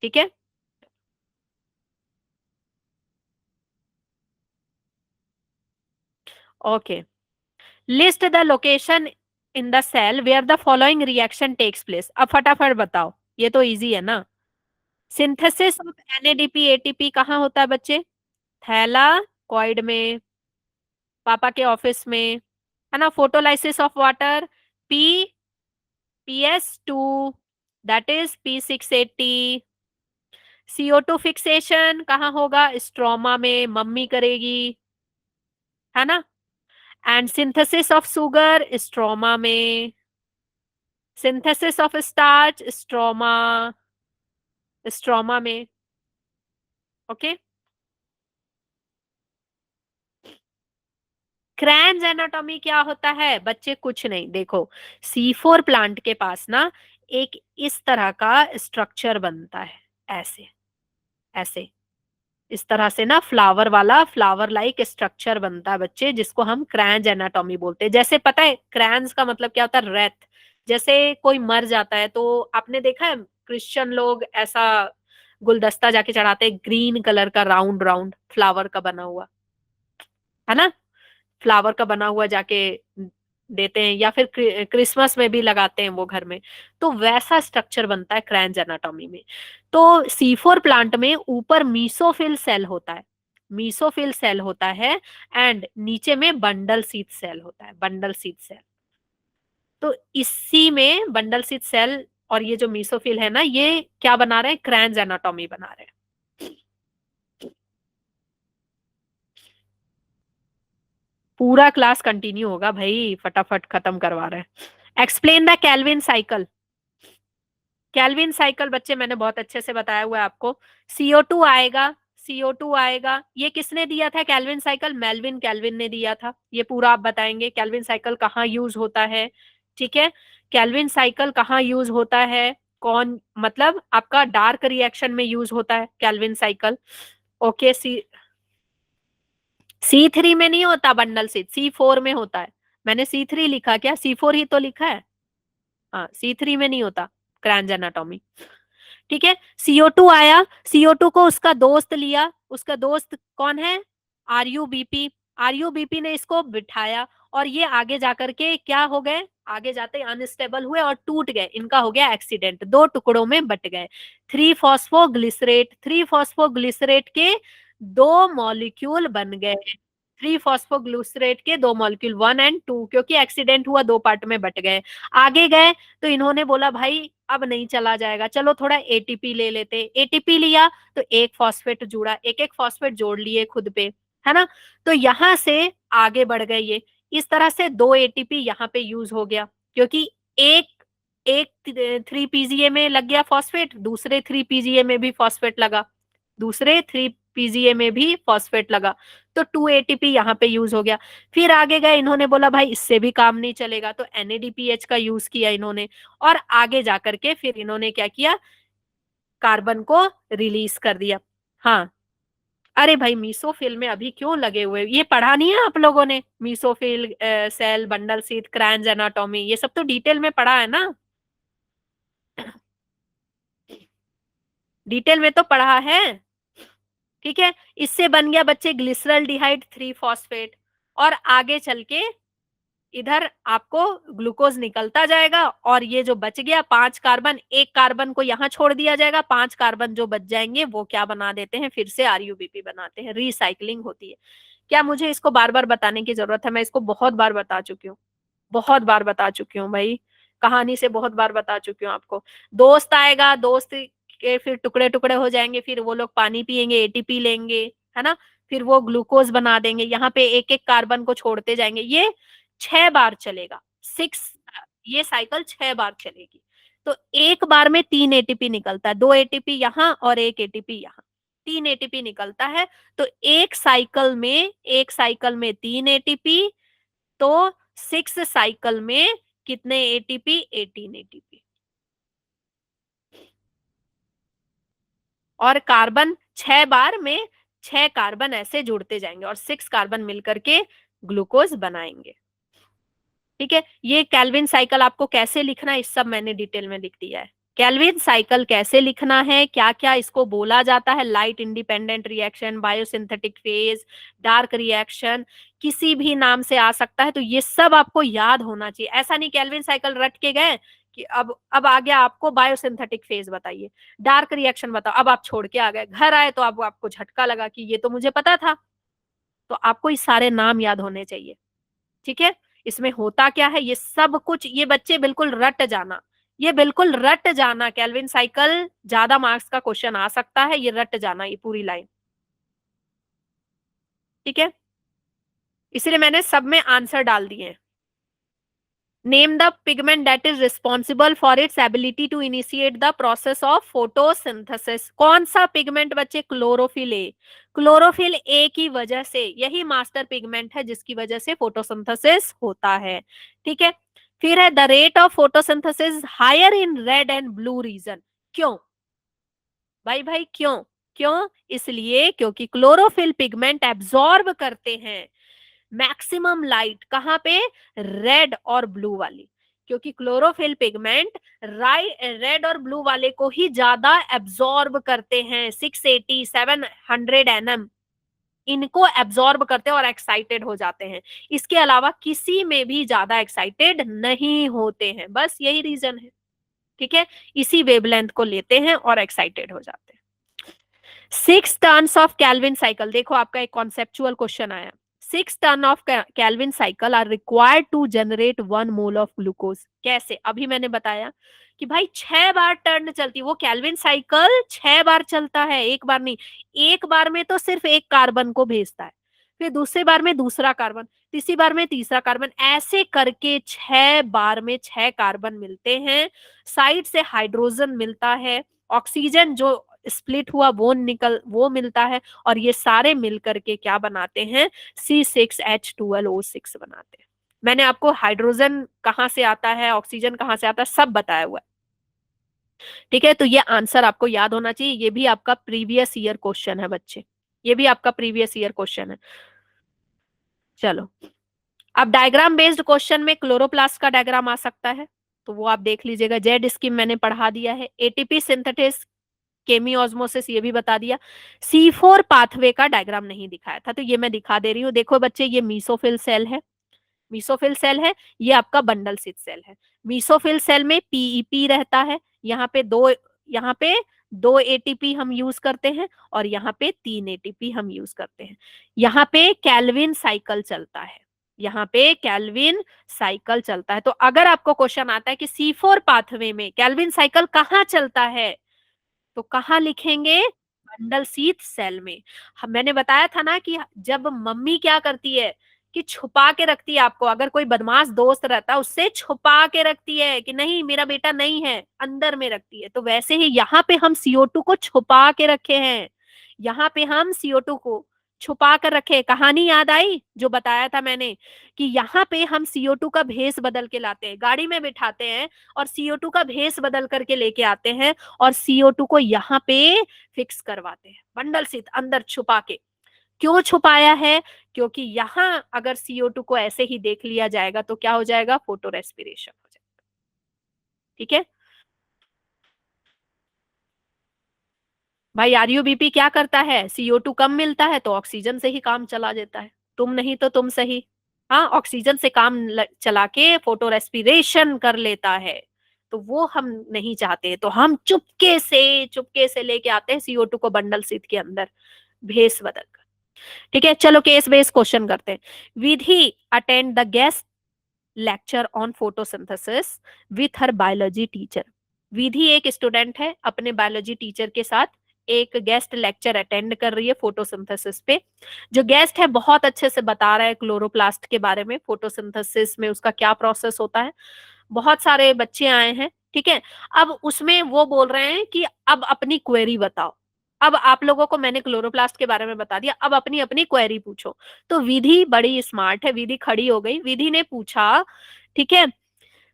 ठीक है। Okay, list the location in the cell where the following reaction takes place. अब फटाफट बताओ, ये तो इजी है ना। सिंथेसिस ऑफ NADP ATP कहाँ होता है बच्चे? थैलाकॉइड में, पापा के ऑफिस में, है ना। Photolysis of water, P PS2, that is P680। CO2 fixation कहाँ होगा? स्ट्रोमा में, मम्मी करेगी, है ना। And synthesis of sugar, stroma में। Synthesis of starch, stroma, stroma में। ओके। क्रैन्स एनाटॉमी क्या होता है बच्चे? कुछ नहीं, देखो C4 प्लांट के पास ना एक इस तरह का स्ट्रक्चर बनता है, ऐसे, ऐसे, इस तरह से ना फ्लावर वाला, फ्लावर लाइक स्ट्रक्चर बनता है बच्चे, जिसको हम क्रैंज एनाटॉमी बोलते हैं। जैसे पता है क्रैंज का मतलब क्या होता है? रेत। जैसे कोई मर जाता है तो आपने देखा है क्रिश्चियन लोग ऐसा गुलदस्ता जाके चढ़ाते हैं, ग्रीन कलर का, राउंड राउंड फ्लावर का बना हुआ, है ना। फ्लावर का बना हुआ जाके देते हैं, या फिर क्रिसमस में भी लगाते हैं वो घर में। तो वैसा स्ट्रक्चर बनता है क्रैंज एनाटॉमी में। तो C4 प्लांट में ऊपर मीसोफिल सेल होता है, मीसोफिल सेल होता है, एंड नीचे में बंडल सीथ सेल होता है, बंडल सीथ सेल। तो इसी में बंडल सीथ सेल और ये जो मीसोफिल है ना, ये क्या बना रहे हैं? क्रैंज एनाटॉमी बना रहे हैं। पूरा क्लास कंटिन्यू होगा भाई, फटाफट खत्म करवा रहे हैं। Explain the Calvin cycle. Calvin cycle बच्चे मैंने बहुत अच्छे से बताया हुआ है आपको। CO2 आएगा, CO2 आएगा। ये किसने दिया था कैल्विन साइकिल? मेल्विन कैल्विन ने दिया था। ये पूरा आप बताएंगे कैल्विन साइकिल कहाँ यूज होता है। ठीक है। कैल्विन साइकिल कहाँ यूज होता है, कौन, मतलब आपका डार्क रिएक्शन में यूज होता है कैल्विन साइकिल। ओके। C3 में नहीं होता बंडल सीट, C4 में होता है। मैंने C3 लिखा क्या? C4 ही तो लिखा है। हाँ, C3 में नहीं होता क्रैंज एनाटॉमी। ठीक है। CO2 आया, CO2 को उसका दोस्त लिया, उसका दोस्त कौन है? RUBP। RUBP ने इसको बिठाया, और ये आगे जाकर के क्या हो गए? आगे जाते अनस्टेबल हुए और टूट गए, इनका हो गया एक्सीडेंट, दो टुकड़ों में बट गए। 3 फॉस्फोग्लिसरेट, 3 फॉस्फोग्लिसरेट के दो मॉलिक्यूल बन गए। 3 फॉस्फोग्लिसरेट के दो मॉलिक्यूल, 1 और 2, क्योंकि एक्सीडेंट हुआ, दो पार्ट में बट गए। आगे गए तो इन्होंने बोला भाई अब नहीं चला जाएगा, चलो थोड़ा ATP ले लेते। ATP लिया तो एक फॉस्फेट जुड़ा, एक एक फॉस्फेट जोड़ लिए खुद पे, है ना। तो यहां से आगे बढ़ गए ये। इस तरह से दो ATP यहाँ पे यूज हो गया, क्योंकि एक एक 3 PGA में लग गया फॉस्फेट, दूसरे 3 PGA में भी फॉस्फेट लगा, दूसरे 3 पीजीए में भी फॉस्फेट लगा, तो 2 ATP यहाँ पे यूज हो गया। फिर आगे गए, इन्होंने बोला भाई इससे भी काम नहीं चलेगा, तो NADPH का यूज किया इन्होंने, और आगे जाकर के फिर इन्होंने क्या किया, कार्बन को रिलीज कर दिया। हाँ, अरे भाई मीसोफिल में अभी क्यों लगे हुए, ये पढ़ा नहीं है आप लोगों ने? Mesophyll, cell, bundle sheath, Kranz anatomy, ये सब तो डिटेल में पढ़ा है ना? डिटेल में तो पढ़ा है। ठीक है, इससे बन गया बच्चे ग्लिसरल डिहाइड 3 फॉस्फेट, और आगे चल के इधर आपको ग्लूकोज निकलता जाएगा, और ये जो बच गया 5 कार्बन, एक कार्बन को यहाँ छोड़ दिया जाएगा, 5 कार्बन जो बच जाएंगे वो क्या बना देते हैं, फिर से RUBP बनाते हैं, रिसाइकलिंग होती है। क्या मुझे इसको बार बार बताने की जरूरत है? मैं इसको बहुत बार बता चुकी हूँ, बहुत बार बता चुकी हूँ भाई, कहानी से बहुत बार बता चुकी हूँ आपको। दोस्त आएगा, दोस्त के फिर टुकड़े टुकड़े हो जाएंगे, फिर वो लोग पानी पियेंगे, ATP लेंगे, है ना, फिर वो ग्लूकोज बना देंगे, यहाँ पे एक एक कार्बन को छोड़ते जाएंगे, ये 6 बार चलेगा, 6, ये साइकिल 6 बार चलेगी। तो एक बार में 3 ATP निकलता है, 2 ATP यहाँ और 1 ATP यहाँ, 3 ATP निकलता है। तो एक साइकिल में 3 ATP, तो 6 साइकिल में कितने ATP? 18 ATP। और कार्बन 6 बार में 6 कार्बन ऐसे जुड़ते जाएंगे, और 6 कार्बन मिलकर के ग्लूकोज बनाएंगे। ठीक है, ये कैल्विन साइकिल आपको कैसे लिखना है, इस सब मैंने डिटेल में लिख दिया है। कैल्विन साइकिल कैसे लिखना है, क्या क्या इसको बोला जाता है, light independent reaction, biosynthetic phase, dark reaction, किसी भी नाम से आ सकता है, तो ये सब आपको याद होना चाहिए। ऐसा नहीं कैल्विन साइकिल रट के गए कि अब आ गया आपको बायोसिंथेटिक फेज बताइए, डार्क रिएक्शन बताओ, अब आप छोड़ के आ गए, घर आए तो अब आपको झटका लगा कि ये तो मुझे पता था। तो आपको ये सारे नाम याद होने चाहिए। ठीक है, इसमें होता क्या है, ये सब कुछ ये बच्चे बिल्कुल रट जाना, ये बिल्कुल रट जाना, केल्विन साइकिल ज्यादा मार्क्स का क्वेश्चन आ सकता है, ये रट जाना, ये पूरी लाइन। ठीक है, इसलिए मैंने सब में आंसर डाल दिए। Name the pigment that is responsible for its ability to initiate the process of photosynthesis. कौन सा पिगमेंट बच्चे? Chlorophyll A. क्लोरोफिल ए की वजह से, यही मास्टर पिगमेंट है जिसकी वजह से फोटोसिंथेसिस होता है। ठीक है, फिर है the rate of photosynthesis higher in red and blue region. क्यों भाई? भाई क्यों? क्यों? इसलिए क्योंकि क्लोरोफिल पिगमेंट एब्जॉर्ब करते हैं मैक्सिमम लाइट, कहां पे? रेड और ब्लू वाली, क्योंकि क्लोरोफिल पिगमेंट रेड और ब्लू वाले को ही ज्यादा एब्जॉर्ब करते हैं। 680 700 nm इनको एब्जॉर्ब करते हैं और एक्साइटेड हो जाते हैं, इसके अलावा किसी में भी ज्यादा एक्साइटेड नहीं होते हैं, बस यही रीजन है। ठीक है, इसी वेवलेंथ को लेते हैं और एक्साइटेड हो जाते हैं। 6 टर्न्स ऑफ कैल्विन साइकिल, देखो आपका एक कॉन्सेप्चुअल क्वेश्चन आया। 6 turn of Calvin cycle are required to generate 1 mole of glucose. कैसे? अभी मैंने बताया कि भाई 6 बार टर्न चलती, वो कैल्विन साइकिल 6 बार चलता है, एक बार नहीं। एक बार में तो सिर्फ एक कार्बन को भेजता है, फिर दूसरे बार में दूसरा कार्बन, तीसरी बार में तीसरा कार्बन, ऐसे करके 6 बार में 6 कार्बन मिलते हैं। साइड से हाइड्रोजन मिलता है, ऑक्सीजन जो स्प्लिट हुआ वो मिलता है, और ये सारे मिलकर के क्या बनाते हैं? C6H12O6 बनाते हैं। मैंने आपको हाइड्रोजन कहाँ से आता है, ऑक्सीजन कहाँ से आता है, सब बताया हुआ है। ठीक है, तो ये आंसर आपको याद होना चाहिए, ये भी आपका प्रीवियस ईयर क्वेश्चन है बच्चे, ये भी आपका प्रीवियस ईयर क्वेश्चन है। चलो, अब डायग्राम बेस्ड क्वेश्चन में क्लोरोप्लास्ट का डायग्राम आ सकता है, तो वो आप देख लीजिएगा। जेड स्कीम मैंने पढ़ा दिया है। एटीपी सिंथेसिस, केमी ऑस्मोसिस, ये भी बता दिया। C4 पाथवे का डायग्राम नहीं दिखाया था, तो ये मैं दिखा दे रही हूँ। देखो बच्चे, ये मीसोफिल सेल है, मीसोफिल सेल है, ये आपका बंडल सिथ सेल है। मीसोफिल सेल में पीईपी रहता है, यहाँ पे 2 ATP हम यूज करते हैं, और यहाँ पे 3 ATP हम यूज करते हैं। यहाँ पे कैल्विन साइकिल चलता है, यहाँ पे कैल्विन साइकिल चलता है। तो अगर आपको क्वेश्चन आता है कि C4 पाथवे में कैल्विन साइकिल कहाँ चलता है, तो कहाँ लिखेंगे? बंडल सीथ सेल में। मैंने बताया था ना कि जब मम्मी क्या करती है कि छुपा के रखती है आपको, अगर कोई बदमाश दोस्त रहता है उससे छुपा के रखती है कि नहीं मेरा बेटा नहीं है, अंदर में रखती है, तो वैसे ही यहाँ पे हम CO2 को छुपा के रखे हैं। यहाँ पे हम CO2 को छुपा कर रखे। कहानी याद आई जो बताया था मैंने कि यहाँ पे हम CO2 का भेस बदल के लाते हैं, गाड़ी में बिठाते हैं और CO2 का भेस बदल करके लेके आते हैं और CO2 को यहाँ पे फिक्स करवाते हैं बंडल से अंदर छुपा के। क्यों छुपाया है? क्योंकि यहाँ अगर CO2 को ऐसे ही देख लिया जाएगा तो क्या हो जाएगा? फोटो रेस्पिरेशन हो जाएगा। ठीक है भाई, RUBP क्या करता है? CO2 कम मिलता है तो ऑक्सीजन से ही काम चला देता है, तुम नहीं तो तुम सही। हाँ, ऑक्सीजन से काम चला के फोटो रेस्पिरेशन कर लेता है, तो वो हम नहीं चाहते, तो हम चुपके से लेके आते हैं CO2 को बंडल सीट के अंदर भेस बदल कर। ठीक है, चलो केस बेस्ड क्वेश्चन करते हैं। Vidhi attend the guest lecture on photosynthesis with her biology teacher. Vidhi एक स्टूडेंट है, अपने बायोलॉजी टीचर के साथ एक गेस्ट लेक्चर अटेंड कर रही है फोटोसिंथेसिस पे। जो गेस्ट है बहुत अच्छे से बता रहा है क्लोरोप्लास्ट के बारे में, फोटोसिंथेसिस में उसका क्या प्रोसेस होता है। बहुत सारे बच्चे आए हैं, ठीक है। अब उसमें वो बोल रहे हैं कि अब अपनी क्वेरी बताओ। अब आप लोगों को मैंने क्लोरोप्लास्ट के बारे में बता दिया, अब अपनी अपनी क्वेरी पूछो। तो विधि बड़ी स्मार्ट है, विधि खड़ी हो गई, विधि ने पूछा, ठीक है,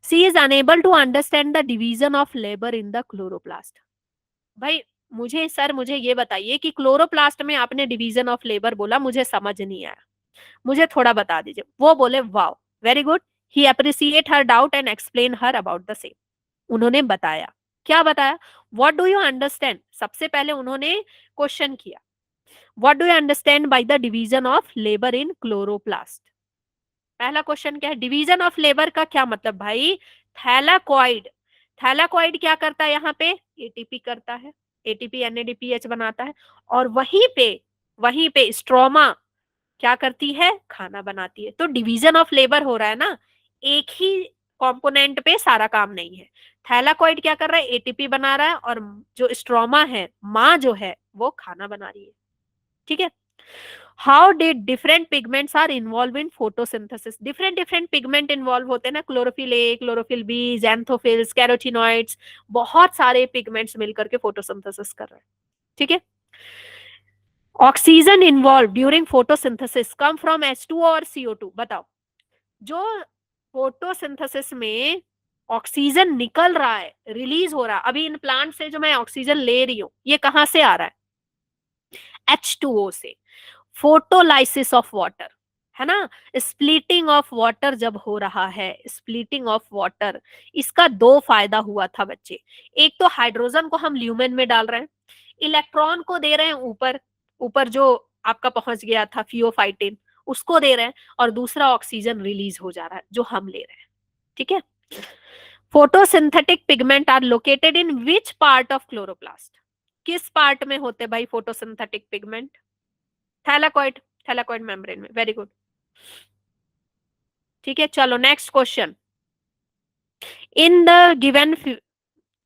she is unable to understand the division of labour in the chloroplast. भाई मुझे ये बताइए कि क्लोरोप्लास्ट में आपने डिवीजन ऑफ लेबर बोला, मुझे समझ नहीं आया, मुझे थोड़ा बता दीजिए। वो बोले wow very good, he appreciate her doubt and explain her about the same. उन्होंने बताया, क्या बताया? What do you understand? सबसे पहले उन्होंने क्वेश्चन किया, what do you understand by the division of labour in chloroplast. पहला क्वेश्चन क्या है? डिवीजन ऑफ लेबर का क्या मतलब भाई? थैलाकॉइड, थैलाकॉइड क्या करता है यहाँ पे? एटीपी करता है, एटीपी NADPH बनाता है, और वहीं पे स्ट्रोमा क्या करती है? खाना बनाती है। तो डिवीजन ऑफ लेबर हो रहा है ना, एक ही कंपोनेंट पे सारा काम नहीं है। थैलाकॉइड क्या कर रहा है? एटीपी बना रहा है, और जो स्ट्रोमा है, माँ जो है, वो खाना बना रही है। ठीक है। How did different pigments are involve in photosynthesis? Different different pigment involve होते हैं ना, chlorophyll A, chlorophyll B, xanthophylls, carotenoids, बहुत सारे पिगमेंट्स मिलकर के फोटोसिंथेसिस कर रहे हैं। ठीक है। Oxygen involve during photosynthesis come from H2 और CO2। बताओ, जो फोटोसिंथेसिस में ऑक्सीजन निकल रहा है, रिलीज हो रहा है, अभी इन प्लांट से जो मैं ऑक्सीजन ले रही हूं, ये कहां से आ रहा है? H2O से। फोटोलाइसिस ऑफ वाटर, है ना, स्प्लिटिंग ऑफ वाटर जब हो रहा है, स्प्लिटिंग ऑफ वाटर, इसका दो फायदा हुआ था बच्चे। एक तो हाइड्रोजन को हम ल्यूमेन में डाल रहे हैं, इलेक्ट्रॉन को दे रहे हैं ऊपर, ऊपर जो आपका पहुंच गया था फियोफाइटिन, उसको दे रहे हैं, और दूसरा ऑक्सीजन रिलीज हो जा रहा है जो हम ले रहे हैं। ठीक है। Photosynthetic pigment are located in which part of chloroplast? किस पार्ट में होते भाई photosynthetic pigment? Thylakoid, thylakoid membrane में। Very good. ठीक है, चलो next question. In the given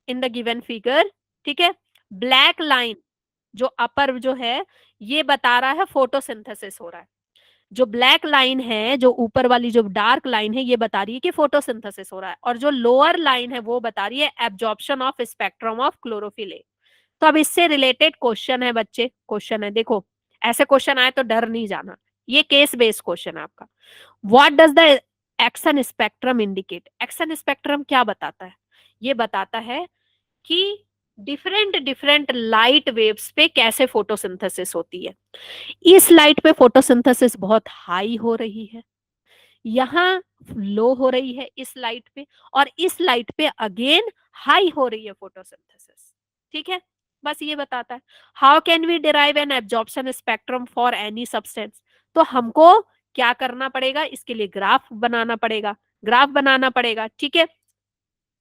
in the given figure, ठीक है, ब्लैक लाइन जो अपर जो है, ये बता रहा है फोटोसिंथेसिस हो रहा है। जो ब्लैक लाइन है, जो ऊपर वाली जो डार्क लाइन है, ये बता रही है कि फोटोसिंथेसिस हो रहा है, और जो लोअर लाइन है वो बता रही है absorption of spectrum of chlorophyll A. तो अब इससे रिलेटेड क्वेश्चन है बच्चे, क्वेश्चन है, देखो ऐसे क्वेश्चन आए तो डर नहीं जाना, ये केस बेस्ड क्वेश्चन है आपका। What does the action spectrum indicate? Action spectrum क्या बताता है? ये बताता है कि डिफरेंट डिफरेंट लाइट वेव्स पे कैसे फोटोसिंथेसिस होती है। इस लाइट पे फोटोसिंथेसिस बहुत हाई हो रही है, यहाँ लो हो रही है इस लाइट पे, और इस लाइट पे अगेन हाई हो रही है फोटोसिंथेसिस। ठीक है, बस ये बताता है। How can we derive an absorption spectrum for any substance? तो हमको क्या करना पड़ेगा? इसके लिए ग्राफ बनाना पड़ेगा, ग्राफ बनाना पड़ेगा। ठीक है,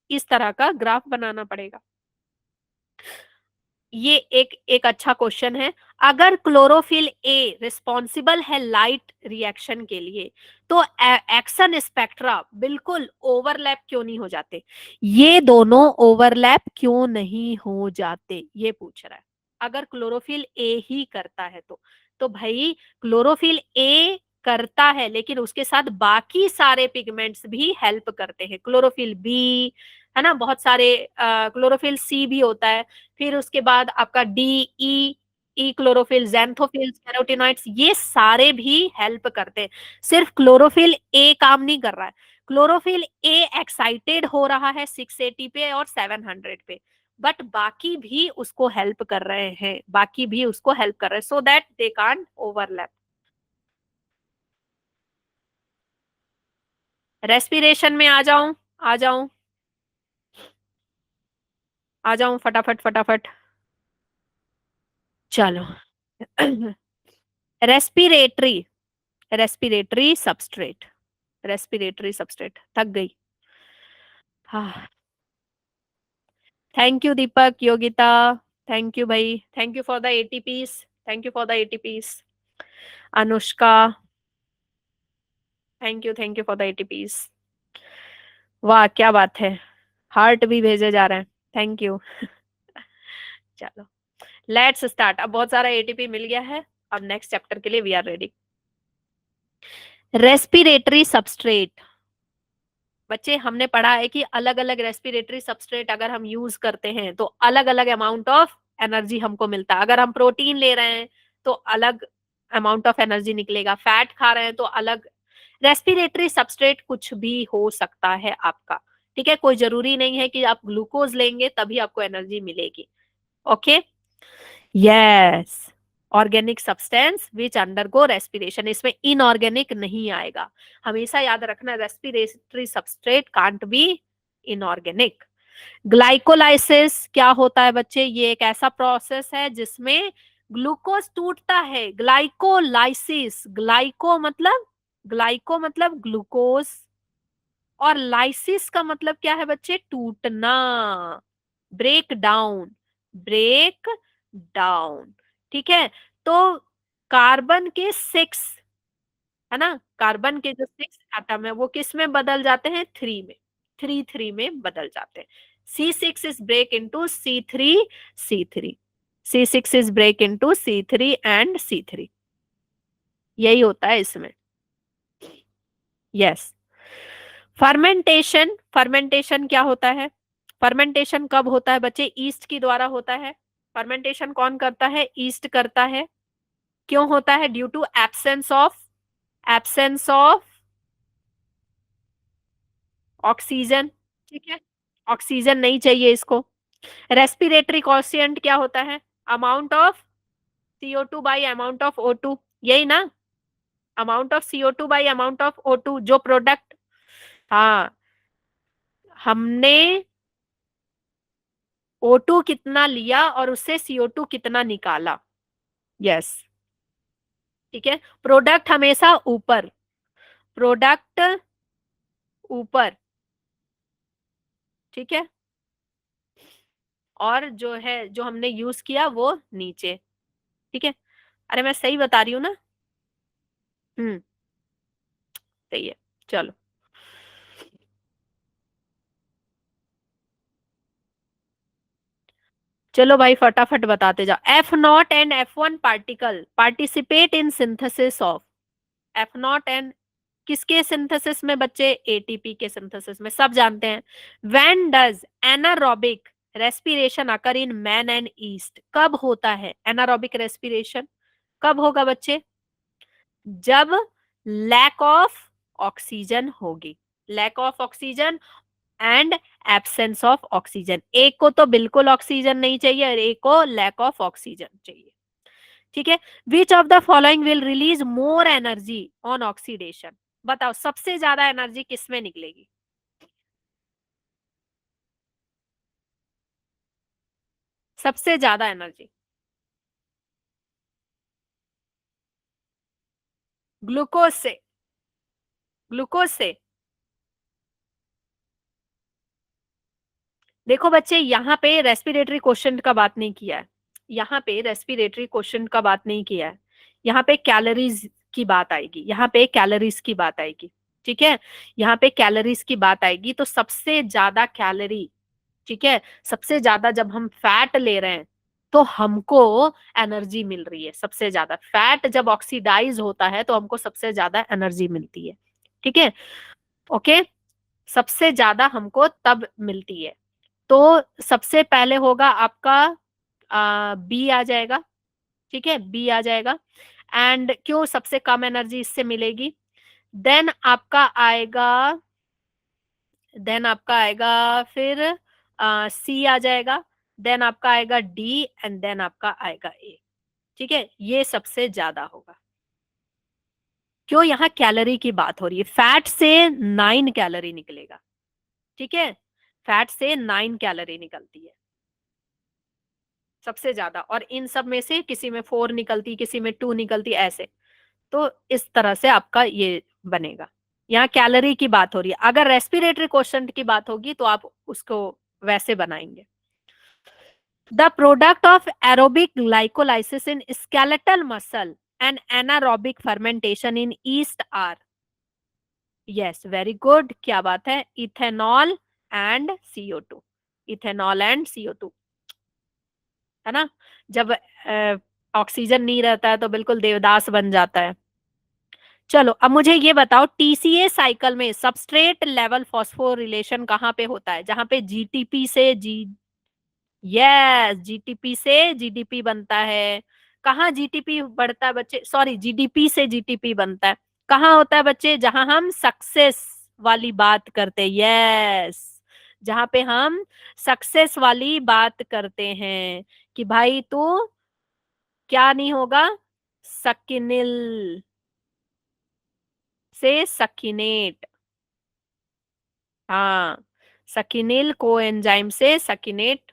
इस तरह का ग्राफ बनाना पड़ेगा। ये एक एक अच्छा क्वेश्चन है। अगर क्लोरोफिल ए रिस्पॉन्सिबल है लाइट रिएक्शन के लिए, तो एक्शन स्पेक्ट्रा बिल्कुल ओवरलैप क्यों नहीं हो जाते? ये दोनों ओवरलैप क्यों नहीं हो जाते, ये पूछ रहा है। अगर क्लोरोफिल ए ही करता है तो भाई क्लोरोफिल ए करता है, लेकिन उसके साथ बाकी सारे पिगमेंट्स भी हेल्प करते हैं। क्लोरोफिल बी, है ना, बहुत सारे, क्लोरोफिल सी भी होता है, फिर उसके बाद आपका DE, ई क्लोरोफिल, ज़ैंथोफिल्स, कैरोटीनॉइड्स, ये सारे भी हेल्प करते हैं। सिर्फ क्लोरोफिल ए काम नहीं कर रहा है। क्लोरोफिल ए एक्साइटेड हो रहा है 680 पे और 700 पे, बट बाकी भी उसको हेल्प कर रहे हैं, बाकी भी उसको हेल्प कर रहे हैं, so that they can't overlap. Respiration में आ जाऊं, आ जाऊं, आ जाऊं फटाफट फटाफट। चलो। Respiratory, respiratory substrate, respiratory substrate, थक गई। हाँ। Thank you Deepak, Yogita, thank you भाई, thank you for the ATPs, thank you for the ATPs. Anushka, thank you for the ATPs. वाह क्या बात है, हार्ट भी भेजे जा रहे हैं, थैंक यू। चलो, लेट्स स्टार्ट। अब बहुत सारा एटीपी मिल गया है, अब नेक्स्ट चैप्टर के लिए we are ready. Respiratory substrate, बच्चे हमने पढ़ा है कि अलग अलग रेस्पिरेटरी सबस्ट्रेट अगर हम यूज करते हैं तो अलग अलग अमाउंट ऑफ एनर्जी हमको मिलता है। अगर हम प्रोटीन ले रहे हैं तो अलग अमाउंट ऑफ एनर्जी निकलेगा, फैट खा रहे हैं तो अलग। रेस्पिरेटरी सबस्ट्रेट कुछ भी हो सकता है आपका, ठीक है, कोई जरूरी नहीं है कि आप ग्लूकोज लेंगे तभी आपको एनर्जी मिलेगी। Okay, yes, organic substance which undergo respiration, इसमें इनऑर्गेनिक नहीं आएगा। हमेशा याद रखना, respiratory substrate can't be inorganic. Glycolysis क्या होता है बच्चे? ये एक ऐसा प्रोसेस है जिसमें ग्लूकोज टूटता है। ग्लाइकोलाइसिस, ग्लाइको मतलब ग्लूकोज, और लाइसिस का मतलब क्या है बच्चे? टूटना, ब्रेक डाउन, ब्रेक डाउन, ठीक है। तो कार्बन के 6, है ना, कार्बन के जो 6 एटम है वो किस में बदल जाते हैं? 3 में, 3 में बदल जाते हैं। C6 is break into C3, C3, C6 is break into C3 and C3, यही होता है इसमें। यस। फर्मेंटेशन, फर्मेंटेशन क्या होता है? फर्मेंटेशन कब होता है बच्चे? ईस्ट की द्वारा होता है। फर्मेंटेशन कौन करता है? ईस्ट करता है। क्यों होता है? Due to absence of oxygen, ठीक है, ऑक्सीजन नहीं चाहिए इसको। रेस्पिरेटरी कॉन्स्टेंट क्या होता है? Amount of CO2 by amount of O2, यही ना, amount of CO2 by amount of O2, जो प्रोडक्ट, हाँ, हमने O2 कितना लिया और उससे CO2 कितना निकाला। यस, ठीक है, प्रोडक्ट हमेशा ऊपर, प्रोडक्ट ऊपर, ठीक है, और जो है जो हमने यूज किया वो नीचे, ठीक है। अरे मैं सही बता रही हूँ ना? हम्म, सही है। चलो, चलो भाई फटाफट बताते जाओ। F0 and F1 particle participate in synthesis of, F0 and किसके सिंथेसिस में बच्चे? एटीपी के सिंथेसिस में, सब जानते हैं। When does anaerobic respiration occur in man and yeast, कब होता है एनारोबिक रेस्पिरेशन? कब होगा बच्चे? जब लैक ऑफ ऑक्सीजन होगी, lack of oxygen and absence of oxygen. एक को तो बिल्कुल ऑक्सीजन नहीं चाहिए और एक को लैक ऑफ ऑक्सीजन चाहिए, ठीक है। Which of the following will release more energy on oxidation? बताओ सबसे ज्यादा एनर्जी किसमें निकलेगी? सबसे ज्यादा एनर्जी ग्लूकोज से, ग्लूकोज से। देखो बच्चे, यहाँ पे रेस्पिरेटरी क्वेश्चन का बात नहीं किया है, यहाँ पे रेस्पिरेटरी क्वेश्चन का बात नहीं किया है, यहाँ पे कैलोरीज की बात आएगी, यहाँ पे कैलोरीज की बात आएगी, ठीक है, यहाँ पे कैलोरीज की बात आएगी। तो सबसे ज्यादा कैलोरी, ठीक है, सबसे ज्यादा जब हम फैट ले रहे हैं तो हमको एनर्जी मिल रही है। सबसे ज्यादा फैट जब ऑक्सीडाइज होता है तो हमको सबसे ज्यादा एनर्जी मिलती है, ठीक है, ओके, सबसे ज्यादा हमको तब मिलती है। तो सबसे पहले होगा आपका बी आ जाएगा, ठीक है, बी आ जाएगा। एंड क्यों सबसे कम एनर्जी इससे मिलेगी। देन आपका आएगा, फिर सी आ जाएगा। देन आपका आएगा डी एंड देन आपका आएगा ए। ठीक है, ये सबसे ज्यादा होगा। क्यों, यहाँ कैलोरी की बात हो रही है, फैट से 9 कैलोरी निकलेगा। ठीक है, फैट से 9 कैलोरी निकलती है सबसे ज्यादा, और इन सब में से किसी में 4 निकलती, किसी में 2 निकलती, ऐसे। तो इस तरह से आपका ये बनेगा। यहाँ कैलोरी की बात हो रही है, अगर रेस्पिरेटरी क्वेश्चन की बात होगी तो आप उसको वैसे बनाएंगे। The product of aerobic glycolysis in skeletal muscle and anaerobic fermentation in yeast are. Yes, very good, क्या बात है, ethanol and CO2। Ethanol and CO2, है ना। जब ऑक्सीजन नहीं रहता है तो बिल्कुल देवदास बन जाता है। चलो अब मुझे ये बताओ, TCA साइकिल में सबस्ट्रेट लेवल फॉस्फोरिलेशन कहाँ पे होता है, जहां पे जीटीपी से यस, जीटीपी से जीडीपी बनता है। कहाँ जीटीपी बढ़ता है बच्चे, सॉरी, जीडीपी से जीटीपी बनता है। कहाँ होता है बच्चे, जहां हम सक्सेस वाली बात करते हैं, यस, जहां पे हम सक्सेस वाली बात करते हैं कि भाई तू क्या नहीं होगा, सकिनिल से सकिनेट। हाँ, सकिनिल कोएंजाइम से सकिनेट।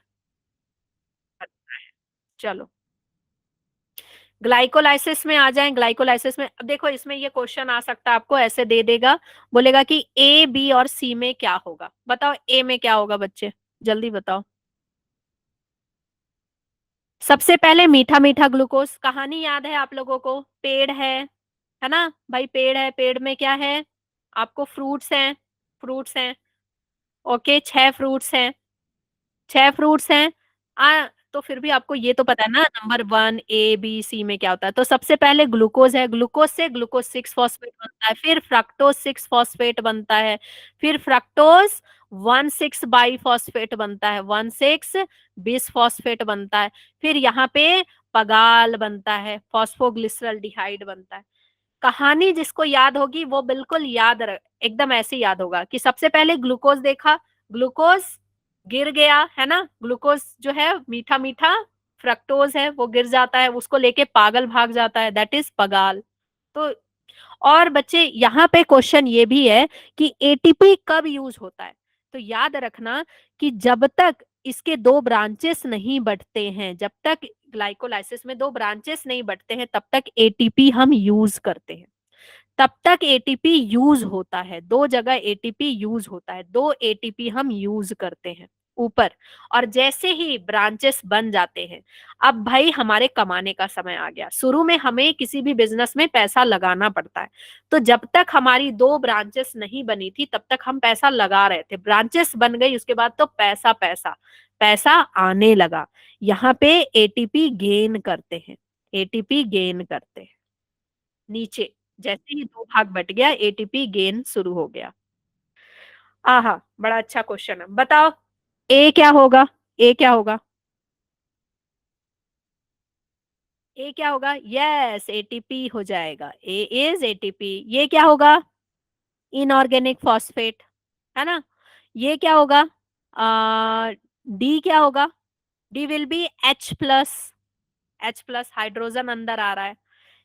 चलो ग्लाइकोलाइसिस में आ जाएं। ग्लाइकोलाइसिस में अब देखो, इसमें ये क्वेश्चन आ सकता है आपको, ऐसे दे देगा, बोलेगा कि ए, बी और सी में क्या होगा। बताओ ए में क्या होगा बच्चे, जल्दी बताओ। सबसे पहले मीठा मीठा ग्लूकोज। कहानी याद है आप लोगों को, पेड़ है ना भाई, पेड़ है, पेड़ में क्या है आपको, फ्रूट्स हैं, फ्रूट्स हैं। ओके, 6 फ्रूट्स हैं, 6 फ्रूट्स हैं। तो फिर भी आपको ये तो पता है ना, नंबर 1 A B C में क्या होता है। तो सबसे पहले ग्लूकोज है, ग्लूकोज से ग्लूकोज 6 फॉस्फेट बनता है, फिर फ्रक्टोज 6 फॉस्फेट बनता है, फिर फ्रक्टोज 1,6 बाई फॉस्फेट बनता है, 1,6 बिस फॉस्फेट बनता है। फिर यहाँ पे पगाल बनता है, फॉस्फोग्लिसरल्डिहाइड बनता है। कहानी जिसको याद होगी वो बिल्कुल एकदम ऐसे याद होगा कि सबसे पहले ग्लूकोज देखा, ग्लूकोज गिर गया, है ना, ग्लूकोज जो है मीठा मीठा, फ्रक्टोज है वो गिर जाता है, उसको लेके पागल भाग जाता है, दैट इज पगाल। तो और बच्चे यहाँ पे क्वेश्चन ये भी है कि एटीपी कब यूज होता है। तो याद रखना कि जब तक इसके 2 ब्रांचेस नहीं बढ़ते हैं, जब तक ग्लाइकोलाइसिस में 2 ब्रांचेस नहीं बढ़ते हैं, तब तक एटीपी हम यूज करते हैं, तब तक एटीपी यूज होता है। 2 जगह एटीपी यूज होता है, 2 एटीपी हम यूज करते हैं ऊपर। और जैसे ही ब्रांचेस बन जाते हैं, अब भाई हमारे कमाने का समय आ गया। शुरू में हमें किसी भी बिजनेस में पैसा लगाना पड़ता है, तो जब तक हमारी 2 ब्रांचेस नहीं बनी थी तब तक हम पैसा लगा रहे थे, ब्रांचेस बन गई उसके बाद तो पैसा पैसा पैसा आने लगा। यहाँ पे एटीपी गेन करते हैं, एटीपी गेन करते हैं नीचे। जैसे ही 2 भाग बट गया, एटीपी गेन शुरू हो गया। आहा, बड़ा अच्छा क्वेश्चन है, बताओ ए क्या होगा, ए क्या होगा, ए क्या होगा, यस, एटीपी हो जाएगा, ए इज एटीपी। ये क्या होगा, इनऑर्गेनिक फॉस्फेट, है ना। ये क्या होगा, डी क्या होगा, D will be H+, H+, hydrogen अंदर आ रहा है।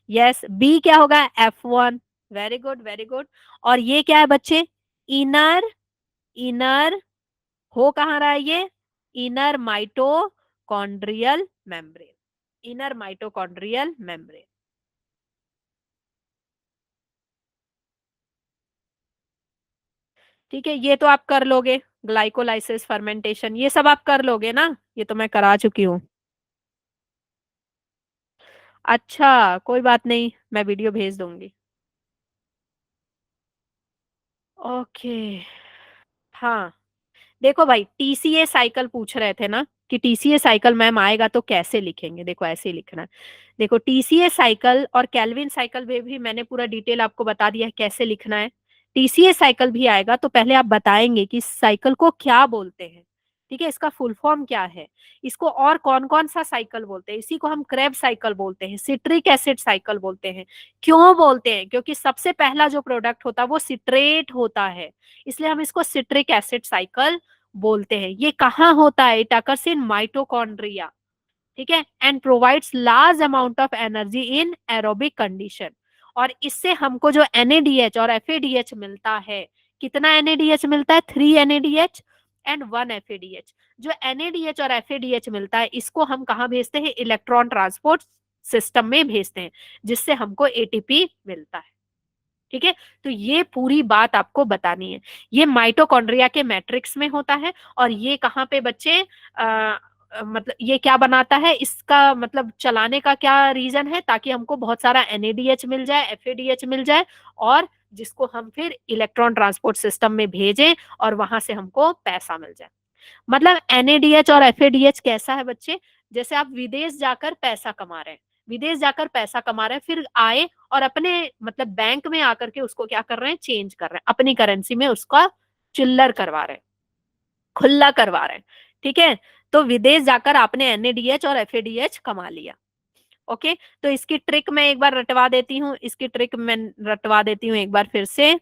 यस, बी क्या होगा, F1। Very good, very good. और ये क्या है बच्चे, इनर, इनर हो कहाँ रहा है ये, inner mitochondrial membrane, inner mitochondrial membrane. ठीक है, ये तो आप कर लोगे, ग्लाइकोलाइसिस, फर्मेंटेशन, ये सब आप कर लोगे ना, ये तो मैं करा चुकी हूँ। अच्छा, कोई बात नहीं, मैं वीडियो भेज दूंगी। ओके, हाँ, देखो भाई, टीसीए साइकिल पूछ रहे थे ना कि टीसीए साइकिल मैम आएगा तो कैसे लिखेंगे। देखो ऐसे ही लिखना है। देखो टीसीए साइकिल और केल्विन साइकिल में भी मैंने पूरा डिटेल आपको बता दिया है कैसे लिखना है। टीसीए साइकिल भी आएगा तो पहले आप बताएंगे कि साइकिल को क्या बोलते हैं, ठीक है, इसका फुल फॉर्म क्या है, इसको और कौन कौन सा साइकिल बोलते हैं, इसी को हम क्रेब्स साइकिल बोलते हैं, सिट्रिक एसिड साइकिल बोलते हैं। क्यों बोलते हैं, क्योंकि सबसे पहला जो प्रोडक्ट होता है वो सिट्रेट होता है, इसलिए हम इसको सिट्रिक एसिड साइकिल बोलते हैं। ये कहाँ होता है, इट अकर्स इन माइटोकॉन्ड्रिया, ठीक है, and provides large amount of energy in aerobic condition. और इससे हमको जो NADH और FADH मिलता है, कितना NADH मिलता है, 3 NADH एंड 1 FADH। जो NADH और FADH मिलता है, इसको हम कहाँ भेजते हैं, इलेक्ट्रॉन ट्रांसपोर्ट सिस्टम में भेजते हैं, जिससे हमको ATP मिलता है। ठीक है, तो ये पूरी बात आपको बतानी है। ये माइटोकॉन्ड्रिया के मैट्रिक्स में होता है, और ये कहाँ पे बच्चे मतलब ये क्या बनाता है, इसका मतलब चलाने का क्या रीजन है, ताकि हमको बहुत सारा NADH मिल जाए, FADH मिल जाए, और जिसको हम फिर इलेक्ट्रॉन ट्रांसपोर्ट सिस्टम में भेजें और वहां से हमको पैसा मिल जाए। मतलब NADH और FADH कैसा है बच्चे, जैसे आप विदेश जाकर पैसा कमा रहे हैं, विदेश जाकर पैसा कमा रहे हैं, फिर आए और अपने मतलब बैंक में आकर के उसको क्या कर रहे हैं, चेंज कर रहे हैं, अपनी करेंसी में उसका चिल्लर करवा रहे हैं, खुला करवा रहे हैं। ठीक है, तो विदेश जाकर आपने NADH और FADH कमा लिया। ओके, तो इसकी ट्रिक मैं एक बार रटवा देती हूँ, इसकी ट्रिक मैं रटवा देती हूँ एक बार फिर से।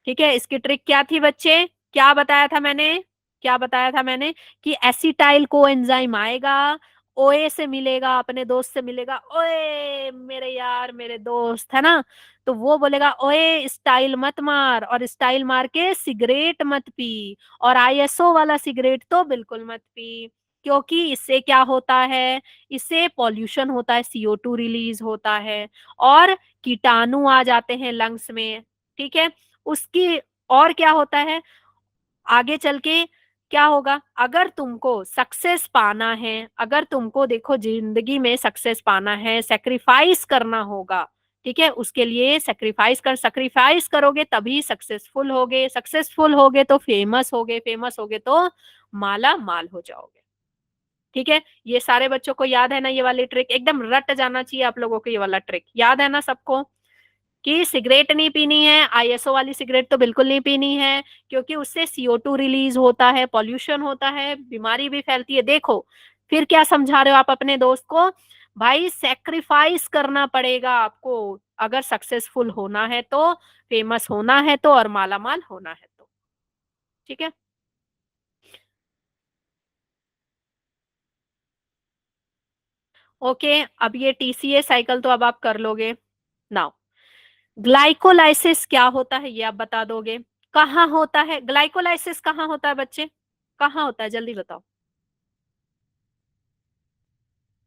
ठीक है, इसकी ट्रिक क्या थी बच्चे, क्या बताया था मैंने, क्या बताया था मैंने, कि एसिटाइल को एंजाइम आएगा, ओए से मिलेगा, अपने दोस्त से मिलेगा, ओए मेरे यार मेरे दोस्त है ना, तो वो बोलेगा ओए स्टाइल मत मार, और स्टाइल मार के सिगरेट मत पी, और ISO वाला सिगरेट तो बिल्कुल मत पी, क्योंकि इससे क्या होता है, इससे पॉल्यूशन होता है, CO2 रिलीज होता है, और कीटाणु आ जाते हैं लंग्स में। ठीक है, उसकी और क्या होता है, आगे चल के क्या होगा, अगर तुमको सक्सेस पाना है, अगर तुमको देखो जिंदगी में सक्सेस पाना है, सेक्रीफाइस करना होगा। ठीक है, उसके लिए सेक्रीफाइस करोगे तभी सक्सेसफुल होगे, सक्सेसफुल होगे तो फेमस होगे, फेमस होगे तो माला माल हो जाओगे। ठीक है, ये सारे बच्चों को याद है ना, ये वाली ट्रिक एकदम रट जाना चाहिए आप लोगों को, ये वाला ट्रिक याद है ना सबको, कि सिगरेट नहीं पीनी है, ISO वाली सिगरेट तो बिल्कुल नहीं पीनी है, क्योंकि उससे CO2 रिलीज होता है, पॉल्यूशन होता है, बीमारी भी फैलती है। देखो फिर क्या समझा रहे हो आप अपने दोस्त को, भाई सेक्रीफाइस करना पड़ेगा आपको, अगर सक्सेसफुल होना है तो, फेमस होना है तो, और मालामाल होना है तो। ठीक है, ओके, अब ये TCA साइकिल तो अब आप कर लोगे। नाउ ग्लाइकोलाइसिस क्या होता है, ये आप बता दोगे, कहाँ होता है ग्लाइकोलाइसिस, कहाँ होता है बच्चे, कहाँ होता है, जल्दी बताओ,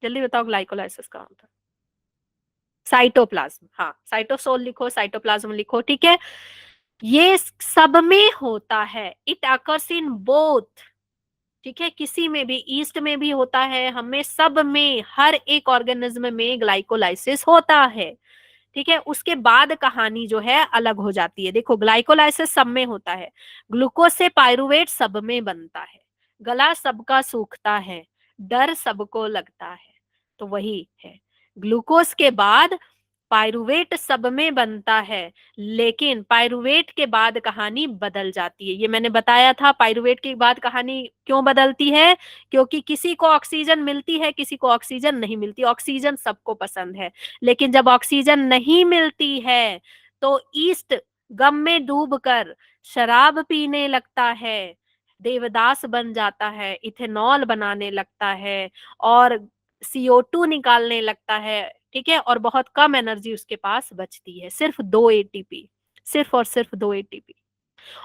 जल्दी बताओ, ग्लाइकोलाइसिस कहाँ होता है, साइटोप्लाज्म, हाँ साइटोसोल लिखो, साइटोप्लाज्म लिखो। ठीक है, ये सब में होता है, इट अकर्स इन बोथ। ठीक है, किसी में भी, ईस्ट में भी होता है, हमें सब में, हर एक ऑर्गेनिज्म में ग्लाइकोलाइसिस होता है। ठीक है, उसके बाद कहानी जो है अलग हो जाती है। देखो ग्लाइकोलाइसिस सब में होता है, ग्लूकोज से पायरुवेट सब में बनता है, गला सबका सूखता है, डर सबको लगता है, तो वही है, ग्लूकोज के बाद पायरुवेट सब में बनता है, लेकिन पायरुवेट के बाद कहानी बदल जाती है। ये मैंने बताया था, पायरुवेट के बाद कहानी क्यों बदलती है, क्योंकि किसी को ऑक्सीजन मिलती है, किसी को ऑक्सीजन नहीं मिलती, ऑक्सीजन सबको पसंद है, लेकिन जब ऑक्सीजन नहीं मिलती है तो ईस्ट गम में डूबकर शराब पीने लगता है, देवदास बन जाता है, इथेनॉल बनाने लगता है, और CO2 निकालने लगता है। ठीक है, और बहुत कम एनर्जी उसके पास बचती है, सिर्फ 2 ATP, सिर्फ और सिर्फ 2 ATP।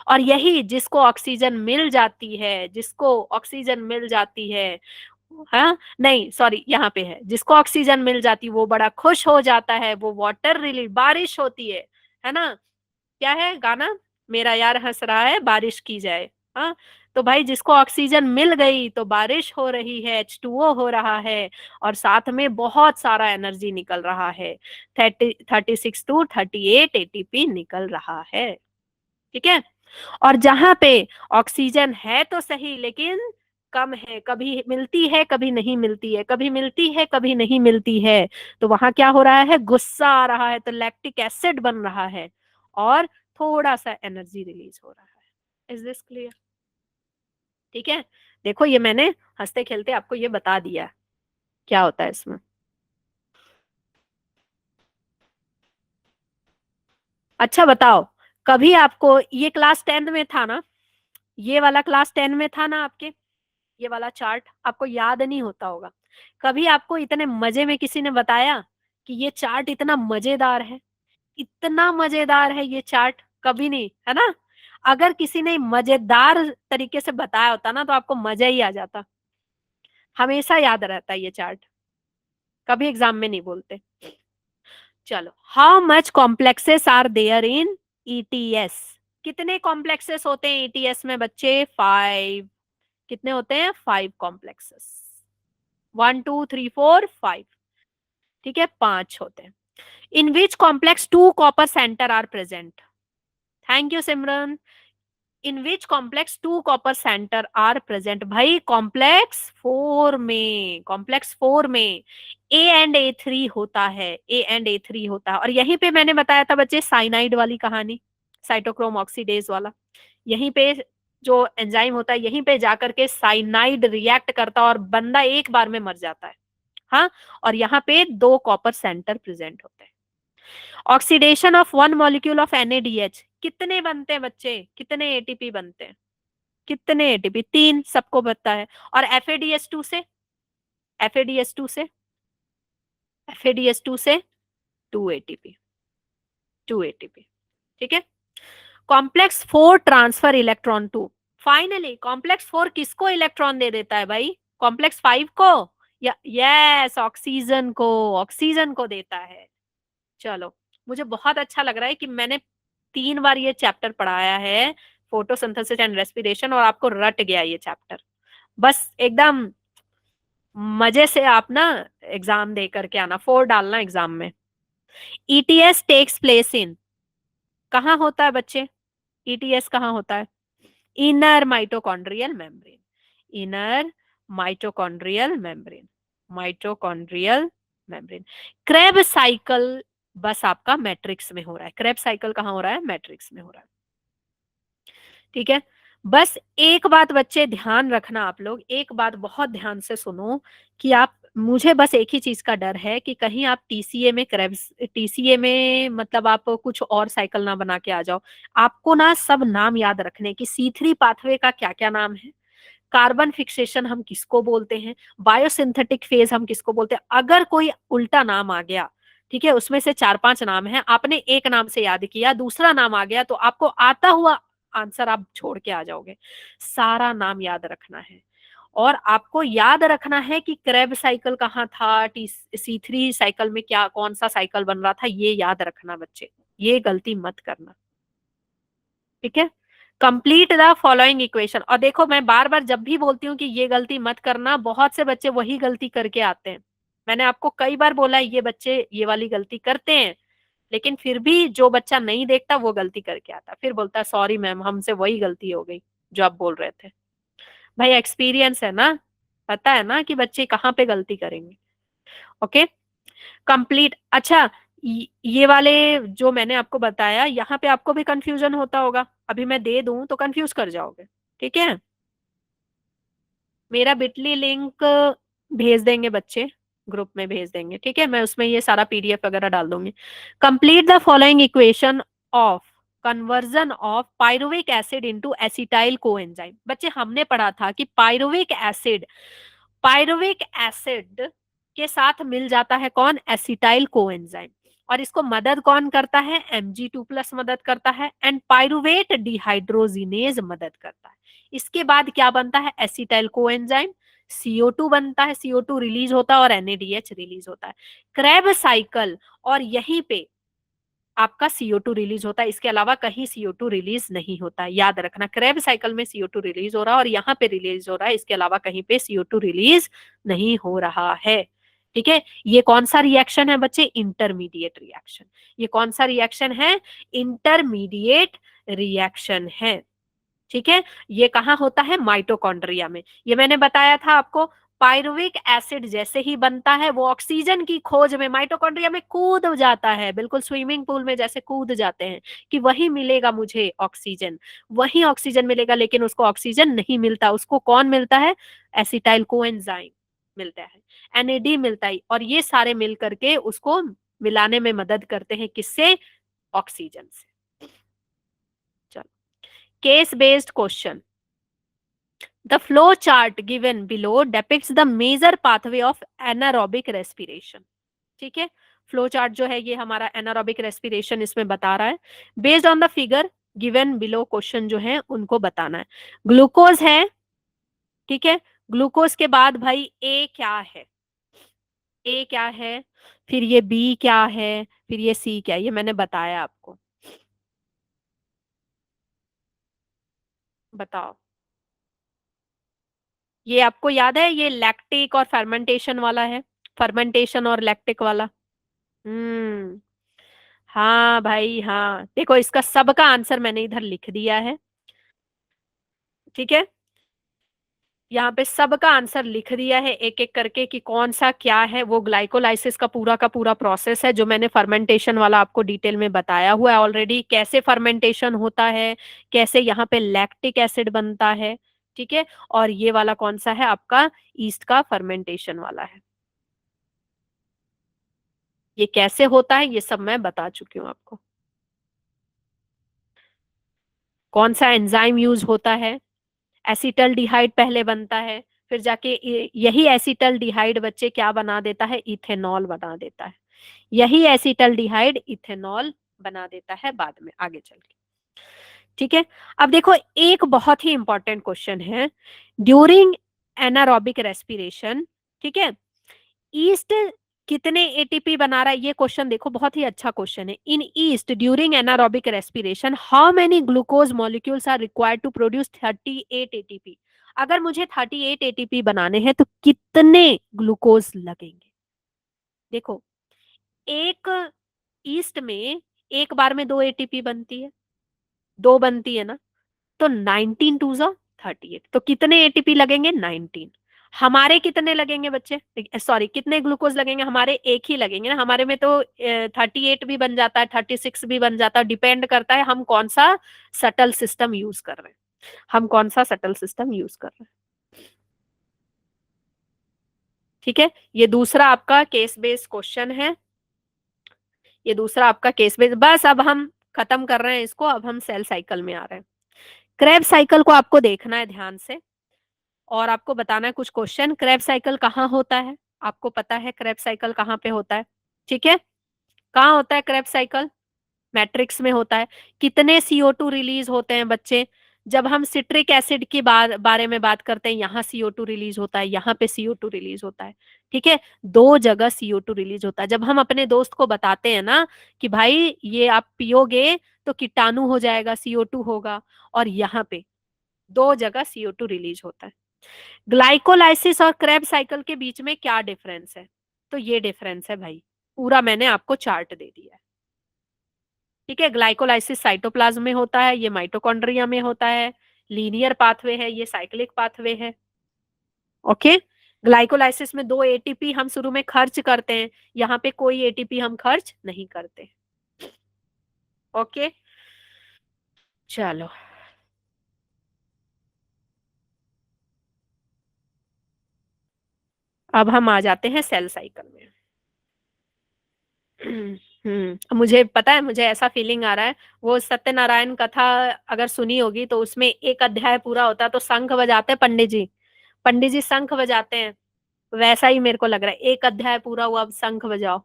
और यही जिसको ऑक्सीजन मिल जाती है, जिसको ऑक्सीजन मिल जाती है, हाँ नहीं सॉरी, यहाँ पे है, जिसको ऑक्सीजन मिल जाती वो बड़ा खुश हो जाता है, वो वाटर रिलीज, बारिश होती है ना, क्या है गाना, मेरा यार हंस रहा है बारिश की जाए। हाँ, तो भाई जिसको ऑक्सीजन मिल गई तो बारिश हो रही है, H2O हो रहा है, और साथ में बहुत सारा एनर्जी निकल रहा है, 36 to 38 ATP निकल रहा है। ठीक है, और जहां पे ऑक्सीजन है तो सही, लेकिन कम है, कभी मिलती है कभी नहीं मिलती है, कभी मिलती है कभी नहीं मिलती है, तो वहां क्या हो रहा है, गुस्सा आ रहा है, तो लैक्टिक एसिड बन रहा है, और थोड़ा सा एनर्जी रिलीज हो रहा है। Is this clear? ठीक है, देखो ये मैंने हंसते खेलते आपको ये बता दिया क्या होता है इसमें। अच्छा बताओ, कभी आपको ये क्लास 10 में था ना, ये वाला क्लास 10 में था ना आपके, ये वाला चार्ट आपको याद नहीं होता होगा। कभी आपको इतने मजे में किसी ने बताया कि ये चार्ट इतना मजेदार है, इतना मजेदार है ये चार्ट, कभी नहीं, है ना। अगर किसी ने मजेदार तरीके से बताया होता ना तो आपको मजा ही आ जाता। हमेशा याद रहता है ये चार्ट, कभी एग्जाम में नहीं बोलते। चलो, how much complexes are there in ETS. कितने कॉम्प्लेक्सेस होते हैं ईटीएस में बच्चे? 5। कितने होते हैं? 5 कॉम्प्लेक्सेस। 1 2 3 4 5। ठीक है, 5 होते हैं। इन which complex 2 copper center are present. Thank you Simran. इन which complex 2 copper center are present. भाई कॉम्प्लेक्स 4 में, कॉम्प्लेक्स 4 में A and A3 होता है, A and A3 होता है। और यहीं पे मैंने बताया था बच्चे साइनाइड वाली कहानी, साइटोक्रोम ऑक्सीडेज वाला। यहीं पे जो एंजाइम होता है, यहीं पे जाकर के साइनाइड रिएक्ट करता है और बंदा एक बार में मर जाता है। हाँ, और यहाँ पे 2 कॉपर सेंटर प्रेजेंट होते हैं। Oxidation of 1 molecule of NaDH, कितने बनते हैं बच्चे? कितने एटीपी बनते हैं? कितने एटीपी? 3, सबको पता है। और FADH2 से, FADH2 से, FADH2 से 2 एटीपी, 2 एटीपी। ठीक है। Complex 4 transfer electron to. Finally complex 4 किसको इलेक्ट्रॉन दे देता है भाई? कॉम्प्लेक्स 5 को, या यस, ऑक्सीजन को, ऑक्सीजन को देता है। चलो, मुझे बहुत अच्छा लग रहा है कि मैंने 3 बार ये चैप्टर पढ़ाया है, फोटोसिंथेसिस एंड रेस्पिरेशन, और आपको रट गया ये चैप्टर। बस एकदम मजे से आप ना एग्जाम दे करके आना, 4 डालना एग्जाम में। ईटीएस टेक्स प्लेस इन, कहाँ होता है बच्चे? ईटीएस कहाँ होता है? Inner mitochondrial membrane, inner mitochondrial membrane, mitochondrial membrane. Krebs cycle बस आपका मैट्रिक्स में हो रहा है। क्रेब साइकिल कहाँ हो रहा है? मैट्रिक्स में हो रहा है। ठीक है। बस एक बात बच्चे ध्यान रखना, आप लोग एक बात बहुत ध्यान से सुनो कि आप, मुझे बस एक ही चीज का डर है कि कहीं आप टीसीए में क्रेब्स, टीसीए में मतलब आप कुछ और साइकिल ना बना के आ जाओ। आपको ना सब नाम याद रखने की, C3 पाथवे का क्या क्या नाम है, कार्बन फिक्सेशन हम किसको बोलते हैं, बायोसिंथेटिक फेज हम किसको बोलते हैं। अगर कोई उल्टा नाम आ गया, ठीक है, उसमें से 4 5 नाम है, आपने एक नाम से याद किया, दूसरा नाम आ गया, तो आपको आता हुआ आंसर आप छोड़ के आ जाओगे। सारा नाम याद रखना है। और आपको याद रखना है कि क्रेब साइकिल कहाँ था, C3 साइकिल में क्या, कौन सा साइकिल बन रहा था, ये याद रखना बच्चे, ये गलती मत करना। ठीक है। Complete the following equation. और देखो, मैं बार बार जब भी बोलती हूँ कि ये गलती मत करना, बहुत से बच्चे वही गलती करके आते हैं। मैंने आपको कई बार बोला है ये बच्चे ये वाली गलती करते हैं, लेकिन फिर भी जो बच्चा नहीं देखता वो गलती करके आता है, फिर बोलता है सॉरी मैम, हमसे वही गलती हो गई जो आप बोल रहे थे। भाई एक्सपीरियंस है ना, पता है ना कि बच्चे कहाँ पे गलती करेंगे। Okay, complete. अच्छा, ये वाले जो मैंने आपको बताया, यहाँ पे आपको भी कंफ्यूजन होता होगा, अभी मैं दे दूं तो कंफ्यूज कर जाओगे। ठीक है, मेरा बिटली लिंक भेज देंगे बच्चे, ग्रुप में भेज देंगे। ठीक है, मैं उसमें ये सारा PDF वगैरह डाल दूंगी। Complete the following equation of conversion of pyruvic acid into acetyl coenzyme. बच्चे हमने पढ़ा था कि पायरुविक एसिड, पायरुविक एसिड के साथ मिल जाता है कौन? Acetyl coenzyme. और इसको मदद कौन करता है? Mg2+ मदद करता है, एंड पायरुवेट डिहाइड्रोजिनेज मदद करता है। इसके बाद क्या बनता है? एसिटाइल कोएंजाइम, CO2 बनता है, CO2 रिलीज होता है और NaDH रिलीज होता है। क्रेब साइकिल, और यहीं पे आपका CO2 रिलीज होता है, इसके अलावा कहीं CO2 रिलीज नहीं होता है। याद रखना, क्रेब साइकिल में CO2 रिलीज हो रहा है और यहाँ पे रिलीज हो रहा है, इसके अलावा कहीं पे CO2 रिलीज नहीं हो रहा है। ठीक है, ये कौन सा रिएक्शन है बच्चे? Intermediate reaction. ये कौन सा रिएक्शन है? इंटरमीडिएट रिएक्शन है। ठीक है, ये कहाँ होता है? माइटोकॉन्ड्रिया में। ये मैंने बताया था आपको, पायरुविक एसिड जैसे ही बनता है वो ऑक्सीजन की खोज में माइटोकॉन्ड्रिया में कूद जाता है, बिल्कुल स्विमिंग पूल में जैसे कूद जाते हैं कि वही मिलेगा मुझे ऑक्सीजन, वही ऑक्सीजन मिलेगा, लेकिन उसको ऑक्सीजन नहीं मिलता, उसको कौन मिलता है? एसिटाइल कोएंजाइम मिलता है, एनएडी मिलता है, और ये सारे मिल करके उसको मिलाने में मदद करते हैं, किससे? ऑक्सीजन से। चलो, case based question. The flow chart given below depicts the major pathway of anaerobic respiration. ठीक है, फ्लो चार्ट जो है ये हमारा एनारोबिक रेस्पिरेशन इसमें बता रहा है। Based on the figure given below question जो है उनको बताना है। ग्लूकोज है, ठीक है, ग्लूकोज के बाद भाई ए क्या है? ए क्या है, फिर ये बी क्या है, फिर ये सी क्या है, ये मैंने बताया आपको। बताओ, ये आपको याद है, ये लैक्टिक और फर्मेंटेशन वाला है, फर्मेंटेशन और लैक्टिक वाला। हम्म, हाँ भाई हाँ, देखो इसका सबका आंसर मैंने इधर लिख दिया है, ठीक है, यहाँ पे सबका आंसर लिख दिया है एक एक करके कि कौन सा क्या है। वो ग्लाइकोलाइसिस का पूरा प्रोसेस है जो मैंने फर्मेंटेशन वाला आपको डिटेल में बताया हुआ है ऑलरेडी, कैसे फर्मेंटेशन होता है, कैसे यहाँ पे लैक्टिक एसिड बनता है, ठीक है। और ये वाला कौन सा है आपका? ईस्ट का फर्मेंटेशन वाला है। ये कैसे होता है ये सब मैं बता चुकी हूँ आपको। कौन सा एंजाइम यूज होता है? एसिटल्डिहाइड पहले बनता है, फिर जाके यही एसिटल्डिहाइड बच्चे क्या बना देता है? इथेनॉल बना देता है। यही एसिटल्डिहाइड इथेनॉल बना देता है बाद में आगे चल के, ठीक है। अब देखो एक बहुत ही इंपॉर्टेंट क्वेश्चन है, ड्यूरिंग एनारोबिक रेस्पिरेशन, ठीक है, ईस्ट कितने एटीपी बना रहा है? ये क्वेश्चन देखो, बहुत ही अच्छा क्वेश्चन है। In yeast during anaerobic respiration how many glucose molecules are required to produce 38 ATP? अगर मुझे 38 एटीपी बनाने हैं तो कितने ग्लूकोज लगेंगे? देखो, एक ईस्ट में एक बार में 2 एटीपी बनती है, 2 बनती है ना, तो 19 टू जा 38, तो कितने एटीपी लगेंगे? 19। हमारे कितने लगेंगे बच्चे? सॉरी, कितने ग्लूकोज लगेंगे? हमारे एक ही लगेंगे ना, हमारे में तो 38 भी बन जाता है, 36 भी बन जाता है, डिपेंड करता है हम कौन सा सटल सिस्टम यूज कर रहे हैं, हम कौन सा सटल सिस्टम यूज कर रहे हैं, ठीक है। ये दूसरा आपका केस बेस्ड क्वेश्चन है, ये दूसरा आपका केस बेस्ड। बस अब हम खत्म कर रहे हैं इसको, अब हम सेल साइकिल में आ रहे हैं। क्रेब साइकिल को आपको देखना है ध्यान से, और आपको बताना है कुछ क्वेश्चन। क्रेब साइकिल कहाँ होता है? आपको पता है क्रेब साइकिल कहाँ पे होता है, ठीक है। कहाँ होता है क्रेब साइकिल? मैट्रिक्स में होता है। कितने CO2 रिलीज होते हैं बच्चे? जब हम सिट्रिक एसिड की बारे में बात करते हैं, यहाँ CO2 रिलीज होता है, यहाँ पे CO2 रिलीज होता है, ठीक है। 2 जगह CO2 रिलीज होता है। जब हम अपने दोस्त को बताते हैं ना कि भाई ये आप पियोगे तो कीटाणु हो जाएगा, CO2 होगा, और यहाँ पे 2 जगह CO2 रिलीज होता है। ग्लाइकोलाइसिस और क्रेब साइकिल के बीच में क्या डिफरेंस है? तो ये डिफरेंस है भाई, पूरा मैंने आपको चार्ट दे दिया है, ठीक है। ग्लाइकोलाइसिस साइटोप्लाज्म में होता है, ये माइटोकॉन्ड्रिया में होता है, लीनियर पाथवे है, ये साइक्लिक पाथवे है, ओके। ग्लाइकोलाइसिस में 2 एटीपी हम शुरू में खर्च करते हैं, यहाँ पे कोई एटीपी हम खर्च नहीं करते, ओके। चलो, अब हम आ जाते हैं सेल साइकिल में। मुझे पता है, मुझे ऐसा फीलिंग आ रहा है, वो सत्यनारायण कथा अगर सुनी होगी तो उसमें एक अध्याय पूरा होता है तो शंख बजाते हैं पंडित जी, पंडित जी शंख बजाते हैं, वैसा ही मेरे को लग रहा है, एक अध्याय पूरा हुआ अब शंख बजाओ।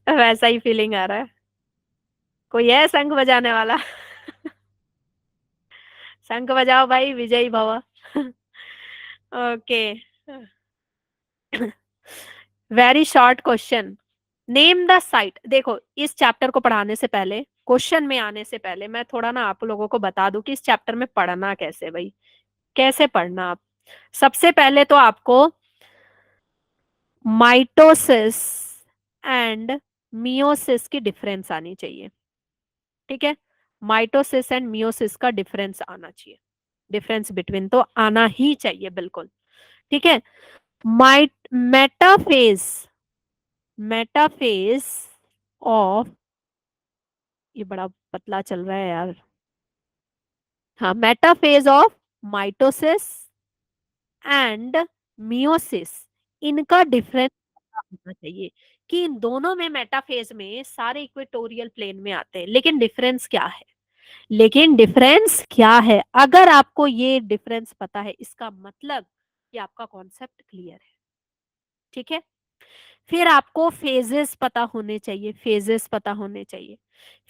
वैसा ही फीलिंग आ रहा है। कोई है शंख बजाने वाला? शंख बजाओ भाई, विजयी भव। Okay, very short question, name the site. देखो, इस चैप्टर को पढ़ाने से पहले, क्वेश्चन में आने से पहले मैं थोड़ा ना आप लोगों को बता दूं कि इस चैप्टर में पढ़ना कैसे भाई, कैसे पढ़ना आप। सबसे पहले तो आपको माइटोसिस एंड मियोसिस की डिफरेंस आनी चाहिए, ठीक है। माइटोसिस एंड मियोसिस का डिफरेंस आना चाहिए। डिफरेंस बिटवीन तो आना ही चाहिए बिल्कुल, ठीक है। माइट मेटाफेज, मेटाफेज ऑफ, ये बड़ा पतला चल रहा है यार, हाँ, metaphase of mitosis and meiosis, इनका डिफरेंस होना चाहिए कि इन दोनों में, मेटाफेज में सारे इक्वेटोरियल प्लेन में आते हैं, लेकिन डिफरेंस क्या है, लेकिन डिफरेंस क्या है, अगर आपको ये डिफरेंस पता है इसका मतलब कि आपका कॉन्सेप्ट क्लियर है, ठीक है। फिर आपको फेजेस पता होने चाहिए, फेजेस पता होने चाहिए।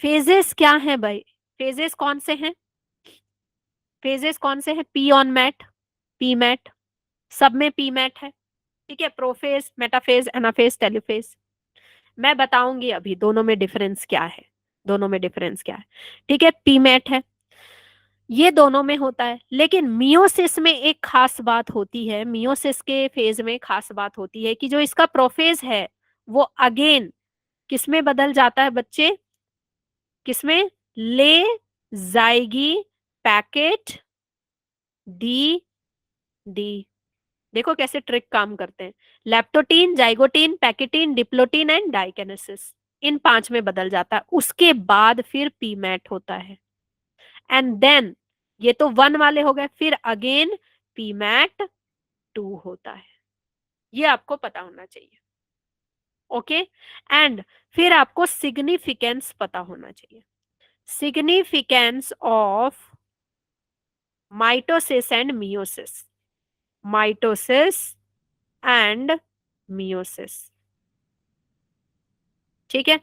फेजेस क्या है भाई, फेजेस कौन से हैं, फेजेस कौन से हैं, P on mat, P mat, सब में पी मैट है, ठीक है। प्रोफेज, मेटाफेज, एनाफेज, टेलोफेज, मैं बताऊंगी अभी दोनों में डिफरेंस क्या है, दोनों में डिफरेंस क्या है, ठीक है। पी मैट है, ये दोनों में होता है, लेकिन मियोसिस में एक खास बात होती है, मियोसिस के फेज में खास बात होती है कि जो इसका प्रोफेज है वो अगेन किसमें बदल जाता है बच्चे, किसमें, ले जाएगी पैकेट डी, डी, देखो कैसे ट्रिक काम करते हैं, leptotene, zygotene, pachytene, diplotene and diakinesis, इन 5 में बदल जाता है, उसके बाद फिर पीमैट होता है, एंड देन, ये तो 1 वाले हो गए, फिर अगेन पीमैट 2 होता है, ये आपको पता होना चाहिए, ओके। एंड फिर आपको सिग्निफिकेंस पता होना चाहिए, significance of mitosis and meiosis, mitosis and meiosis, ठीक है।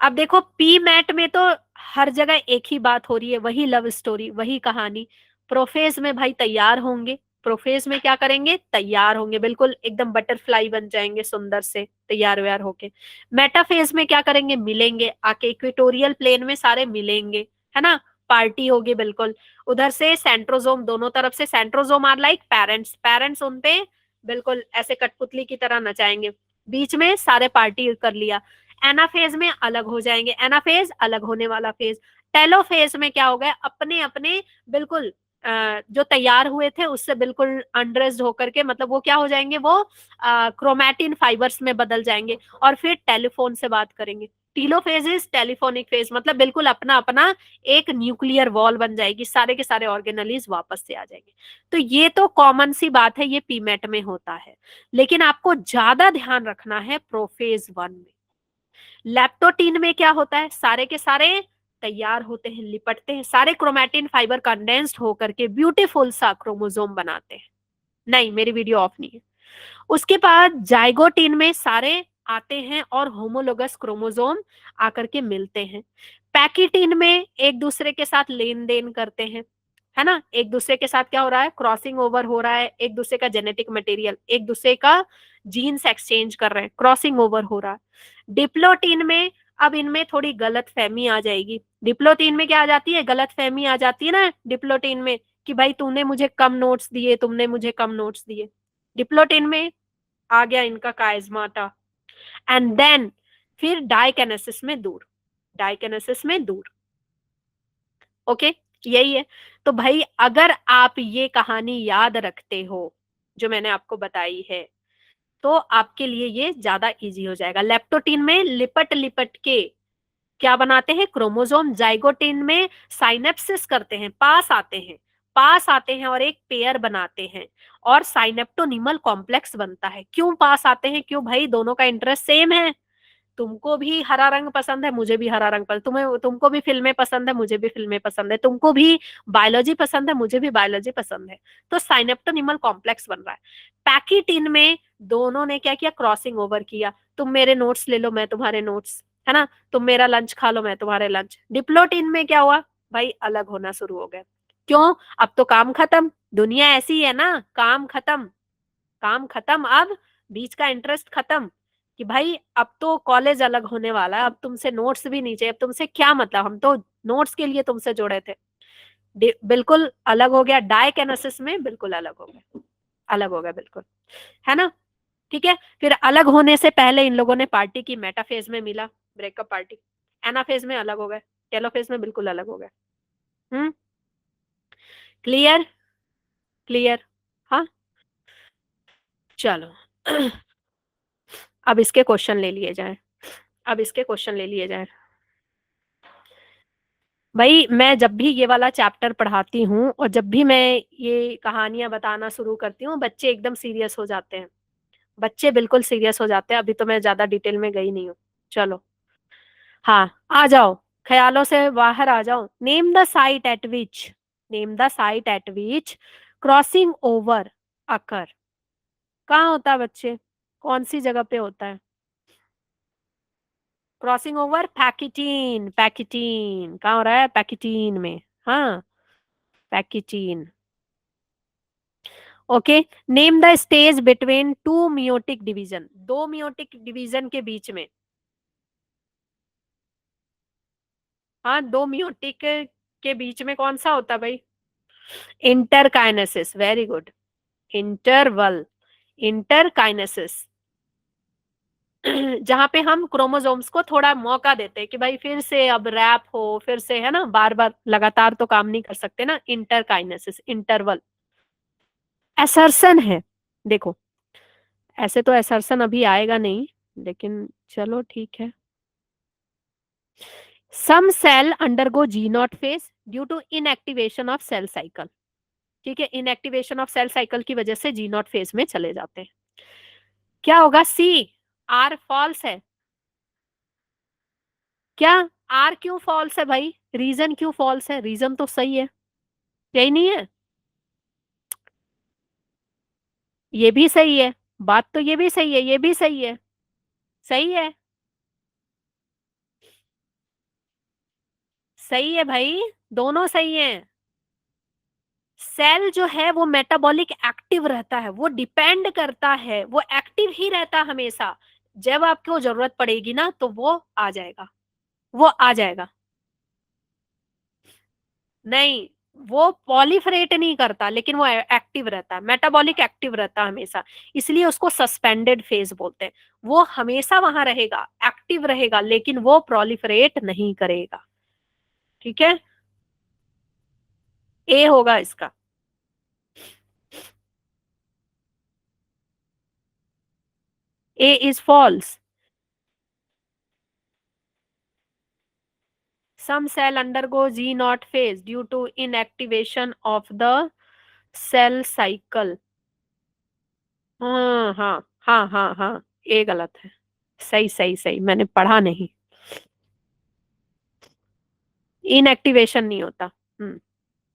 अब देखो पी मैट में तो हर जगह एक ही बात हो रही है, वही लव स्टोरी, वही कहानी। प्रोफेज में भाई तैयार होंगे, प्रोफेज में क्या करेंगे, तैयार होंगे, बिल्कुल एकदम बटरफ्लाई बन जाएंगे सुंदर से, तैयार व्यार होके। मेटाफेज में क्या करेंगे, मिलेंगे आके, इक्वेटोरियल प्लेन में सारे मिलेंगे, है ना, पार्टी होगी बिल्कुल। उधर से सेंट्रोजोम, दोनों तरफ से centrosome are like parents, parents उन पे बिल्कुल ऐसे कठपुतली की तरह नचाएंगे, बीच में सारे पार्टी कर लिया। एनाफेज में अलग हो जाएंगे, एनाफेज अलग होने वाला फेज। टेलोफेज में क्या हो गया, अपने अपने बिल्कुल जो तैयार हुए थे उससे बिल्कुल अनड्रेस्ड होकर के, मतलब वो क्या हो जाएंगे, वो क्रोमैटिन फाइबर्स में बदल जाएंगे, और फिर टेलीफोन से बात करेंगे। टीलोफेज इज टेलीफोनिक फेज, मतलब बिल्कुल अपना अपना एक न्यूक्लियर वॉल बन जाएगी, सारे के सारे ऑर्गेनलीज वापस से आ जाएंगे। तो ये तो कॉमन सी बात है, ये पीमेट में होता है, लेकिन आपको ज्यादा ध्यान रखना है प्रोफेज 1 में। लैप्टोटीन में क्या होता है, सारे के सारे तैयार होते हैं, लिपटते हैं, सारे क्रोमैटिन फाइबर कंडेंस्ड होकर के ब्यूटीफुल सा क्रोमोसोम बनाते हैं। नहीं, मेरी वीडियो ऑफ नहीं है। उसके बाद जाइगोटीन में सारे आते हैं और होमोलोगस क्रोमोसोम आकर के मिलते हैं। पैकिटीन में एक दूसरे के साथ लेन देन करते हैं, है ना, एक दूसरे के साथ क्या हो रहा है, क्रॉसिंग ओवर हो रहा है, एक दूसरे का जेनेटिक मटेरियल, एक दूसरे का जीन्स एक्सचेंज कर रहे हैं, क्रॉसिंग ओवर हो रहा है। डिप्लोटीन में अब इनमें थोड़ी गलत फहमी आ जाएगी, डिप्लोटीन में क्या आ जाती है, गलत फहमी आ जाती है ना डिप्लोटीन में, कि भाई तूने मुझे कम नोट्स दिए, तुमने मुझे कम नोट्स दिए। डिप्लोटीन में आ गया इनका काइजमाटा, एंड देन फिर डाइकेनेसिस में दूर, डाइकेनेसिस में दूर, ओके, यही है। तो भाई अगर आप ये कहानी याद रखते हो जो मैंने आपको बताई है, तो आपके लिए ये ज्यादा इजी हो जाएगा। लेप्टोटीन में लिपट लिपट के क्या बनाते हैं, क्रोमोसोम। जाइगोटीन में साइनेप्सिस करते हैं, पास आते हैं, पास आते हैं और एक पेयर बनाते हैं, और साइनेप्टोनिमल कॉम्प्लेक्स बनता है। क्यों पास आते हैं, क्यों भाई, दोनों का इंटरेस्ट सेम है, तुमको भी हरा रंग पसंद है, मुझे भी हरा रंग पसंद, तुम्हें, तुमको भी फिल्में पसंद है, मुझे भी फिल्में पसंद है, तुमको भी बायोलॉजी पसंद है, मुझे भी बायोलॉजी पसंद है, तो साइनेप्टोनिमल कॉम्प्लेक्स बन रहा है। पैकिटीन में दोनों ने क्या किया, क्रॉसिंग ओवर किया, तुम मेरे नोट्स ले लो, मैं तुम्हारे नोट्स, है ना, तुम मेरा लंच खा लो, मैं तुम्हारे लंच। डिप्लोटीन में क्या हुआ भाई, अलग होना शुरू हो गए। क्यों, अब तो काम खत्म, दुनिया ऐसी है ना, काम खत्म, काम खत्म, अब बीच का इंटरेस्ट खत्म, कि भाई अब तो कॉलेज अलग होने वाला है, अब तुमसे नोट्स भी नहीं चाहिए, अब तुमसे क्या मतलब, हम तो नोट्स के लिए तुमसे जुड़े थे। बिल्कुल अलग हो गया, डाइकेनेसिस में बिल्कुल अलग हो गया, अलग हो गया बिल्कुल, है ना, ठीक है। फिर अलग होने से पहले इन लोगों ने पार्टी की, मेटाफेज में मिला, ब्रेकअप पार्टी, एनाफेज में अलग हो गए, टेलोफेज में बिल्कुल अलग हो गए। हम्म क्लियर? क्लियर? हाँ, चलो। अब इसके क्वेश्चन ले लिए जाएं। अब इसके क्वेश्चन ले लिए जाएं। भाई मैं जब भी ये वाला चैप्टर पढ़ाती हूँ और जब भी मैं ये कहानियां बताना शुरू करती हूँ, बच्चे एकदम सीरियस हो जाते हैं। बच्चे बिल्कुल सीरियस हो जाते हैं। अभी तो मैं ज्यादा डिटेल में गई नहीं हूँ। चलो। हाँ, आ जाओ। ख्यालों से बाहर आ जाओ। Name the site at which, name the site at which crossing over occur. कहाँ होता है बच्चे? कौन सी जगह पे होता है क्रॉसिंग ओवर? पैकिटीन, पैकिटीन कहाँ हो रहा है? पैकिटीन में। हाँ, pachytene. Okay. Name the stage between two meiotic division, दो मियोटिक डिवीजन के बीच में। हाँ, दो मियोटिक के बीच में कौन सा होता है भाई? Interkinesis, very good. Interval, interkinesis. जहां पे हम क्रोमोसोम्स को थोड़ा मौका देते हैं कि भाई फिर से अब रैप हो, फिर से, है ना, बार बार लगातार तो काम नहीं कर सकते ना। Interkinesis, interval. एसर्शन है। देखो, ऐसे तो एसर्शन अभी आएगा नहीं, लेकिन चलो ठीक है। Some cell undergo G nought phase due to inactivation of cell cycle. ठीक है, इनएक्टिवेशन ऑफ सेल साइकिल की वजह से जी नॉट फेज में चले जाते हैं। क्या होगा? सी। आर फॉल्स है क्या? आर क्यों फॉल्स है भाई? रीजन क्यों फॉल्स है? रीजन तो सही है। यही नहीं है? ये भी सही है। बात तो ये भी सही है, ये भी सही है। सही है। सही है भाई। दोनों सही है। सेल जो है वो मेटाबॉलिक एक्टिव रहता है, वो डिपेंड करता है, वो एक्टिव ही रहता है हमेशा। जब आपको जरूरत पड़ेगी ना तो वो आ जाएगा। वो आ जाएगा। नहीं, वो पॉलीफरेट नहीं करता, लेकिन वो एक्टिव रहता है, मेटाबॉलिक एक्टिव रहता है हमेशा। इसलिए उसको सस्पेंडेड फेज बोलते हैं। वो हमेशा वहां रहेगा, एक्टिव रहेगा, लेकिन वो प्रोलिफरेट नहीं करेगा। ठीक है, ए होगा इसका। A is false. Some cell undergo G naught phase due to inactivation of the cell cycle. हाँ हाँ हाँ हाँ हाँ, ये गलत है। सही सही सही, मैंने पढ़ा नहीं। इनएक्टिवेशन नहीं होता।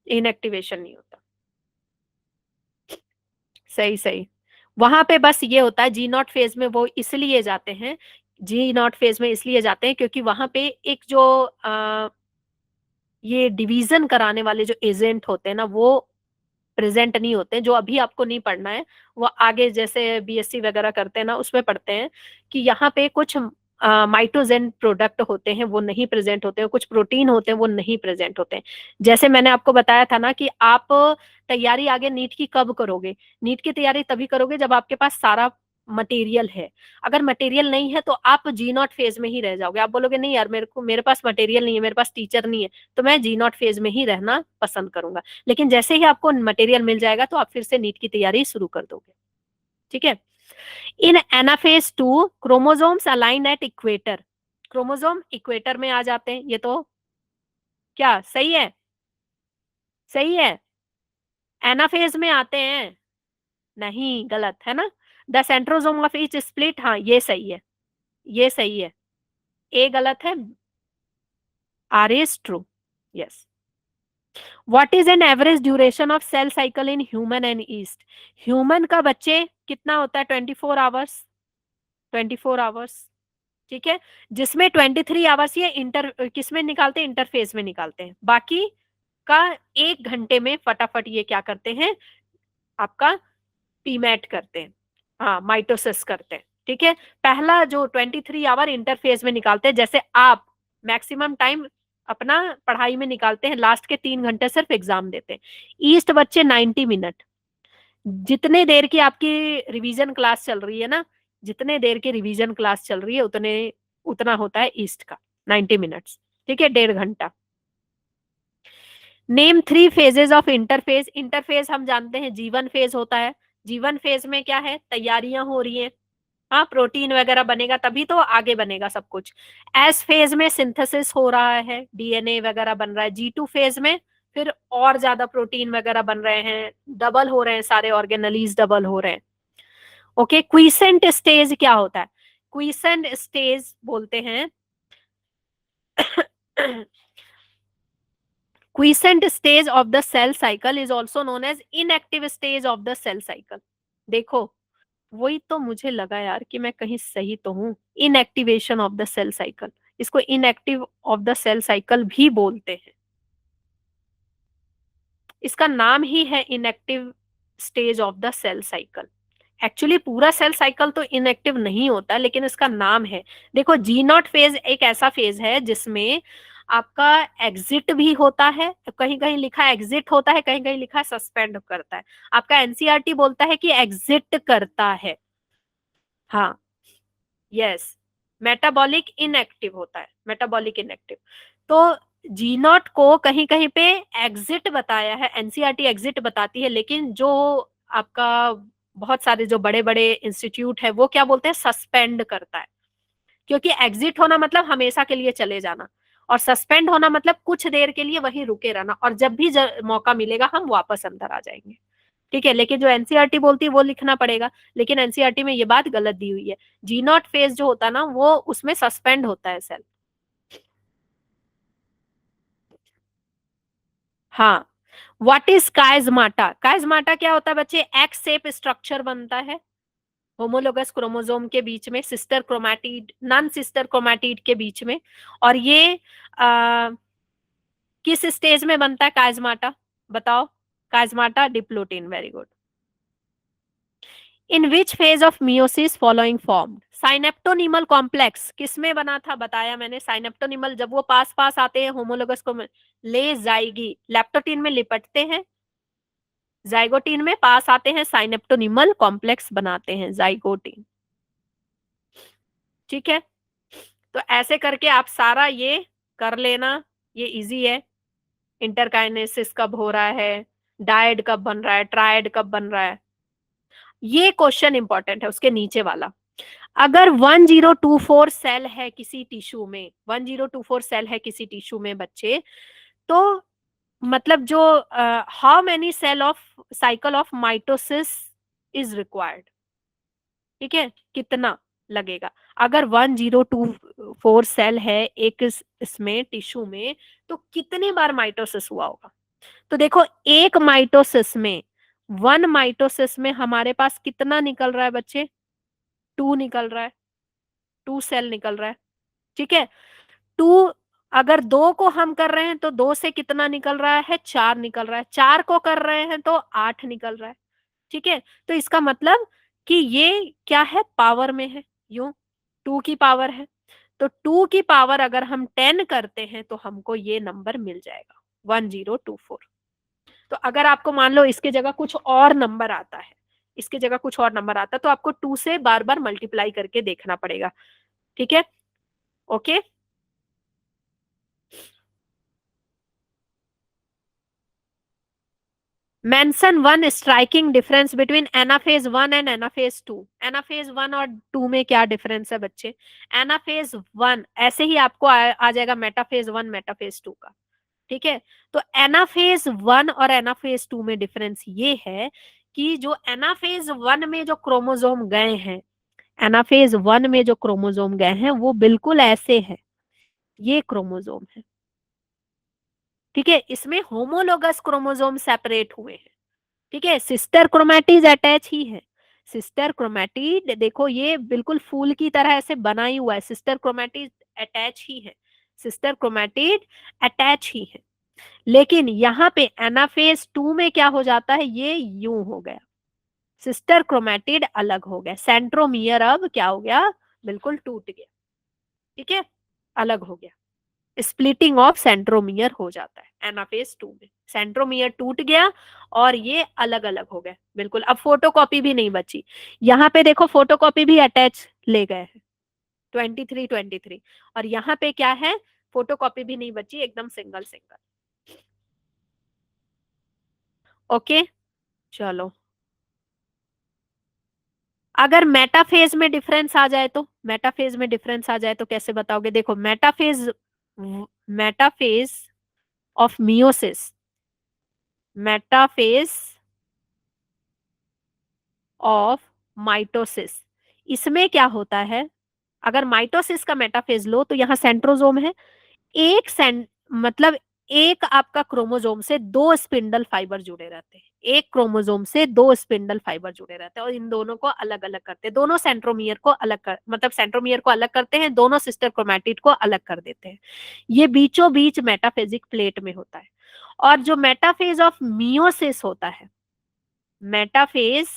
इनएक्टिवेशन नहीं होता। सही सही। वहां पे बस ये होता है, जी नॉट फेज में वो इसलिए जाते हैं। जी नॉट फेज में इसलिए जाते हैं क्योंकि वहां पे एक जो ये डिवीजन कराने वाले जो एजेंट होते हैं ना, वो प्रेजेंट नहीं होते हैं। जो अभी आपको नहीं पढ़ना है, वो आगे जैसे बीएससी वगैरह करते हैं ना, उसमें पढ़ते हैं कि यहाँ पे कुछ माइटोजेन प्रोडक्ट होते हैं, वो नहीं प्रेजेंट होते हैं, कुछ प्रोटीन होते हैं, वो नहीं प्रेजेंट होते हैं। जैसे मैंने आपको बताया था ना कि आप तैयारी आगे नीट की कब करोगे? नीट की तैयारी तभी करोगे जब आपके पास सारा मटेरियल है। अगर मटेरियल नहीं है तो आप जी नॉट फेज में ही रह जाओगे। आप बोलोगे नहीं यार, मेरे पास मटेरियल नहीं है, मेरे पास टीचर नहीं है, तो मैं जी नॉट फेज में ही रहना पसंद करूंगा। लेकिन जैसे ही आपको मटेरियल मिल जाएगा तो आप फिर से नीट की तैयारी शुरू कर दोगे। ठीक है। इन anaphase to chromosomes align at equator. Chromosome equator में आ जाते हैं। ये तो क्या सही है? सही है। एनाफेज में आते हैं। नहीं, गलत है ना। The centrosome of each split, हाँ ये सही है। ये सही है। ए गलत है। R is true. Yes. What is an average duration of cell cycle in human and yeast? Human का बच्चे कितना होता है? 24 आवर्स। 24 आवर्स। ठीक है। जिसमें 23 आवर्स ये इंटर किसमें निकालते हैं? इंटरफेस में निकालते हैं। बाकी का 1 घंटे में फटाफट ये क्या करते हैं? आपका पीमैट करते हैं। हाँ, माइटोसिस करते हैं। ठीक है। पहला जो 23 आवर इंटरफेस में निकालते हैं, जैसे आप मैक्सिमम टाइम अपना पढ़ाई में निकालते हैं, लास्ट के 3 घंटे सिर्फ एग्जाम देते हैं। ईस्ट बच्चे 90 मिनट। जितने देर की आपकी रिवीजन क्लास चल रही है ना, जितने देर की रिवीजन क्लास चल रही है, उतने उतना होता है ईस्ट का 90 मिनट्स। ठीक है, 1.5 घंटा। Name 3 phases of interphase. Interphase हम जानते हैं G1 फेज होता है। G1 फेज में क्या है, तैयारियां हो रही हैं। हाँ, प्रोटीन वगैरह बनेगा तभी तो आगे बनेगा सब कुछ। एस फेज में सिंथेसिस हो रहा है, डीएनए वगैरह बन रहा है। G2 फेज में फिर और ज्यादा प्रोटीन वगैरह बन रहे हैं, डबल हो रहे हैं, सारे ऑर्गेनलीज डबल हो रहे हैं। ओके, क्वीसेंट स्टेज क्या होता है? क्वीसेंट स्टेज बोलते हैं quiescent stage of the cell cycle is also known as inactive stage of the cell cycle. देखो, वही तो मुझे लगा यार कि मैं कहीं सही तो हूँ। Inactivation of the cell cycle, इसको inactive of the cell cycle भी बोलते हैं। इसका नाम ही है inactive stage of the cell cycle. Actually पूरा सेल साइकिल तो इनएक्टिव नहीं होता, लेकिन इसका नाम है। देखो, G0 फेज एक ऐसा फेज है जिसमें आपका एग्जिट भी होता है, कहीं कहीं लिखा है एग्जिट होता है, कहीं कहीं लिखा है सस्पेंड करता है। आपका एनसीईआरटी बोलता है कि एग्जिट करता है। हाँ, यस, मेटाबॉलिक इनएक्टिव होता है, मेटाबॉलिक इनएक्टिव। तो G0 को कहीं कहीं पे एग्जिट बताया है, एनसीईआरटी एग्जिट बताती है, लेकिन जो आपका बहुत सारे जो बड़े बड़े इंस्टीट्यूट है वो क्या बोलते हैं, सस्पेंड करता है। क्योंकि एग्जिट होना मतलब हमेशा के लिए चले जाना, और सस्पेंड होना मतलब कुछ देर के लिए वहीं रुके रहना, और जब भी मौका मिलेगा हम वापस अंदर आ जाएंगे। ठीक है, लेकिन जो एनसीईआरटी बोलती है वो लिखना पड़ेगा, लेकिन एनसीईआरटी में ये बात गलत दी हुई है। G0 फेज जो होता है ना, वो उसमें सस्पेंड होता है सेल। हाँ, व्हाट इज काइजमाटा? काइजमाटा क्या होता है बच्चे? एक्स शेप स्ट्रक्चर बनता है होमोलोगस क्रोमोसोम के बीच में, sister chromatid non sister chromatid के बीच में। और ये आ, किस स्टेज में बनता है काइजमाटा? बताओ। Chiasmata diplotene, very good. In which phase of meiosis following form? Synaptonemal complex किसमें बना था? बताया मैंने, साइनेप्टोनिमल जब वो पास पास आते हैं होमोलोगस को ले जाएगी, लैप्टोटीन में लिपटते हैं, जाइगोटीन में पास आते हैं, साइनेप्टोनिमल कॉम्प्लेक्स बनाते हैं जाइगोटीन। ठीक है, तो ऐसे करके आप सारा ये कर लेना, ये इजी है। इंटरकाइनेसिस कब हो रहा है, डायड कब बन रहा है, ट्रायड कब बन रहा है, ये क्वेश्चन इंपॉर्टेंट है। उसके नीचे वाला, अगर 1024 सेल है किसी टिश्यू में, 1024 सेल है किसी टिश्यू में बच्चे, तो मतलब जो how many cell of cycle of mitosis is required? ठीक है, कितना लगेगा? अगर 1024 सेल है एक इसमें टिश्यू में, तो कितने बार माइटोसिस हुआ होगा? तो देखो, एक माइटोसिस में, वन माइटोसिस में हमारे पास कितना निकल रहा है बच्चे? 2 निकल रहा है, 2 सेल निकल रहा है। ठीक है, 2, अगर 2 को हम कर रहे हैं तो 2 से कितना निकल रहा है? 4 निकल रहा है। 4 को कर रहे हैं तो 8 निकल रहा है। ठीक है, तो इसका मतलब कि ये क्या है, पावर में है, यूं 2 की पावर है। तो 2 की पावर अगर हम 10 करते हैं तो हमको ये नंबर मिल जाएगा 1024। तो अगर आपको मान लो इसके जगह कुछ और नंबर आता है, इसके जगह कुछ और नंबर आता है, तो आपको 2 से बार बार मल्टीप्लाई करके देखना पड़ेगा। ठीक है, okay. Mention one striking difference between anaphase 1 and anaphase 2। Anaphase 1 और 2 में क्या डिफरेंस है बच्चे? एनाफेज 1 ऐसे ही आपको आ जाएगा मेटाफेज 1 मेटाफेज 2 का। ठीक है, तो एनाफेज 1 और एनाफेज 2 में डिफरेंस ये है कि जो एनाफेज 1 में जो क्रोमोसोम गए हैं, एनाफेज 1 में जो क्रोमोसोम गए हैं वो बिल्कुल ऐसे है, ये क्रोमोसोम है। ठीक है, इसमें होमोलोगस क्रोमोसोम सेपरेट हुए हैं। ठीक है, सिस्टर क्रोमैटिड अटैच ही है। सिस्टर क्रोमैटिड देखो, ये बिल्कुल फूल की तरह ऐसे बना ही हुआ है, सिस्टर क्रोमैटिड अटैच ही है, सिस्टर क्रोमैटिड अटैच ही है। लेकिन यहाँ पे एनाफेज 2 में क्या हो जाता है, ये यूं हो गया, सिस्टर क्रोमैटिड अलग हो गया, सेंट्रोमियर अब क्या हो गया, बिल्कुल टूट गया। ठीक है, अलग हो गया, स्प्लिटिंग ऑफ सेंट्रोमियर हो जाता है एनाफेज 2 में, सेंट्रोमियर टूट गया और ये अलग अलग हो गए बिल्कुल। अब फोटोकॉपी भी नहीं बची, यहाँ पे देखो फोटोकॉपी भी अटैच ले गए हैं 23 और यहाँ पे क्या है, फोटोकॉपी भी नहीं बची, एकदम सिंगल सिंगल। ओके, चलो। अगर मेटाफेज में डिफरेंस आ जाए तो, मेटाफेज में डिफरेंस आ जाए तो कैसे बताओगे? देखो, metaphase, metaphase of meiosis, metaphase of mitosis, इसमें क्या होता है? अगर माइटोसिस का मेटाफेज लो तो यहाँ सेंट्रोजोम है, एक मतलब एक आपका क्रोमोसोम से दो स्पिंडल फाइबर जुड़े रहते हैं, एक क्रोमोसोम से दो स्पिंडल फाइबर जुड़े रहते हैं, और इन दोनों को अलग अलग करते हैं, दोनों सेंट्रोमियर को अलग कर, मतलब सेंट्रोमियर को अलग करते हैं, दोनों सिस्टर क्रोमैटिड को अलग कर देते हैं। ये बीचों बीच मेटाफेजिक प्लेट में होता है। और जो मेटाफेज ऑफ मियोसिस होता है, मेटाफेज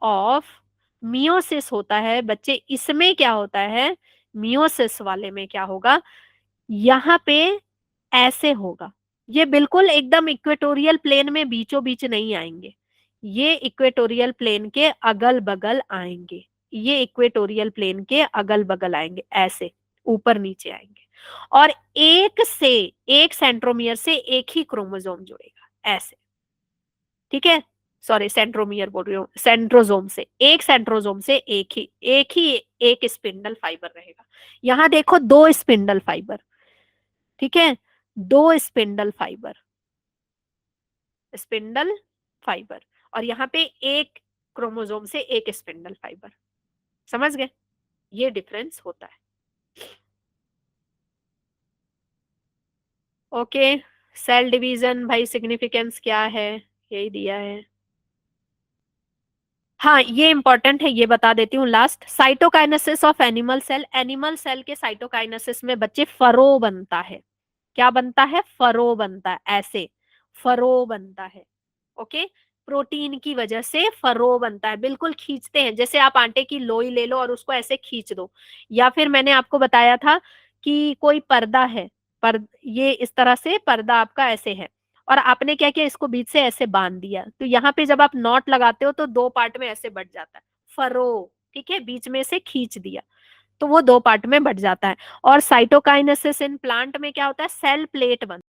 ऑफ मियोसिस होता है बच्चे, इसमें क्या होता है? मियोसिस वाले में क्या होगा? यहाँ पे ऐसे होगा, ये बिल्कुल एकदम इक्वेटोरियल प्लेन में बीचों बीच नहीं आएंगे, ये इक्वेटोरियल प्लेन के अगल बगल आएंगे, ये इक्वेटोरियल प्लेन के अगल बगल आएंगे, ऐसे ऊपर नीचे आएंगे। और एक से, एक सेंट्रोमियर से एक ही क्रोमोसोम जुड़ेगा, ऐसे। ठीक है, सॉरी सेंट्रोमियर बोल रही हूँ, सेंट्रोजोम से, एक सेंट्रोजोम से एक ही एक स्पिंडल फाइबर रहेगा। यहाँ देखो दो स्पिंडल फाइबर, ठीक है, दो स्पिंडल फाइबर, स्पिंडल फाइबर, और यहाँ पे एक क्रोमोसोम से एक स्पिंडल फाइबर। समझ गए? ये डिफरेंस होता है। ओके, सेल डिवीजन भाई सिग्निफिकेंस क्या है, यही दिया है। हाँ, ये इंपॉर्टेंट है, ये बता देती हूँ last. Cytokinesis of animal cell, animal cell के साइटोकाइनेसिस में बच्चे फरो बनता है। क्या बनता है? फरो बनता है, ऐसे फरो बनता है। ओके, प्रोटीन की वजह से फरो बनता है, बिल्कुल खींचते हैं, जैसे आप आटे की लोई ले लो और उसको ऐसे खींच दो। या फिर मैंने आपको बताया था कि कोई पर्दा है, पर ये इस तरह से पर्दा आपका ऐसे है, और आपने क्या किया, इसको बीच से ऐसे बांध दिया, तो यहाँ पे जब आप नॉट लगाते हो तो दो पार्ट में ऐसे बढ़ जाता है, फरो। ठीक है, बीच में से खींच दिया तो वो दो पार्ट में बढ़ जाता है। और साइटोकाइनेसिस इन प्लांट में क्या होता है? सेल प्लेट बनता है।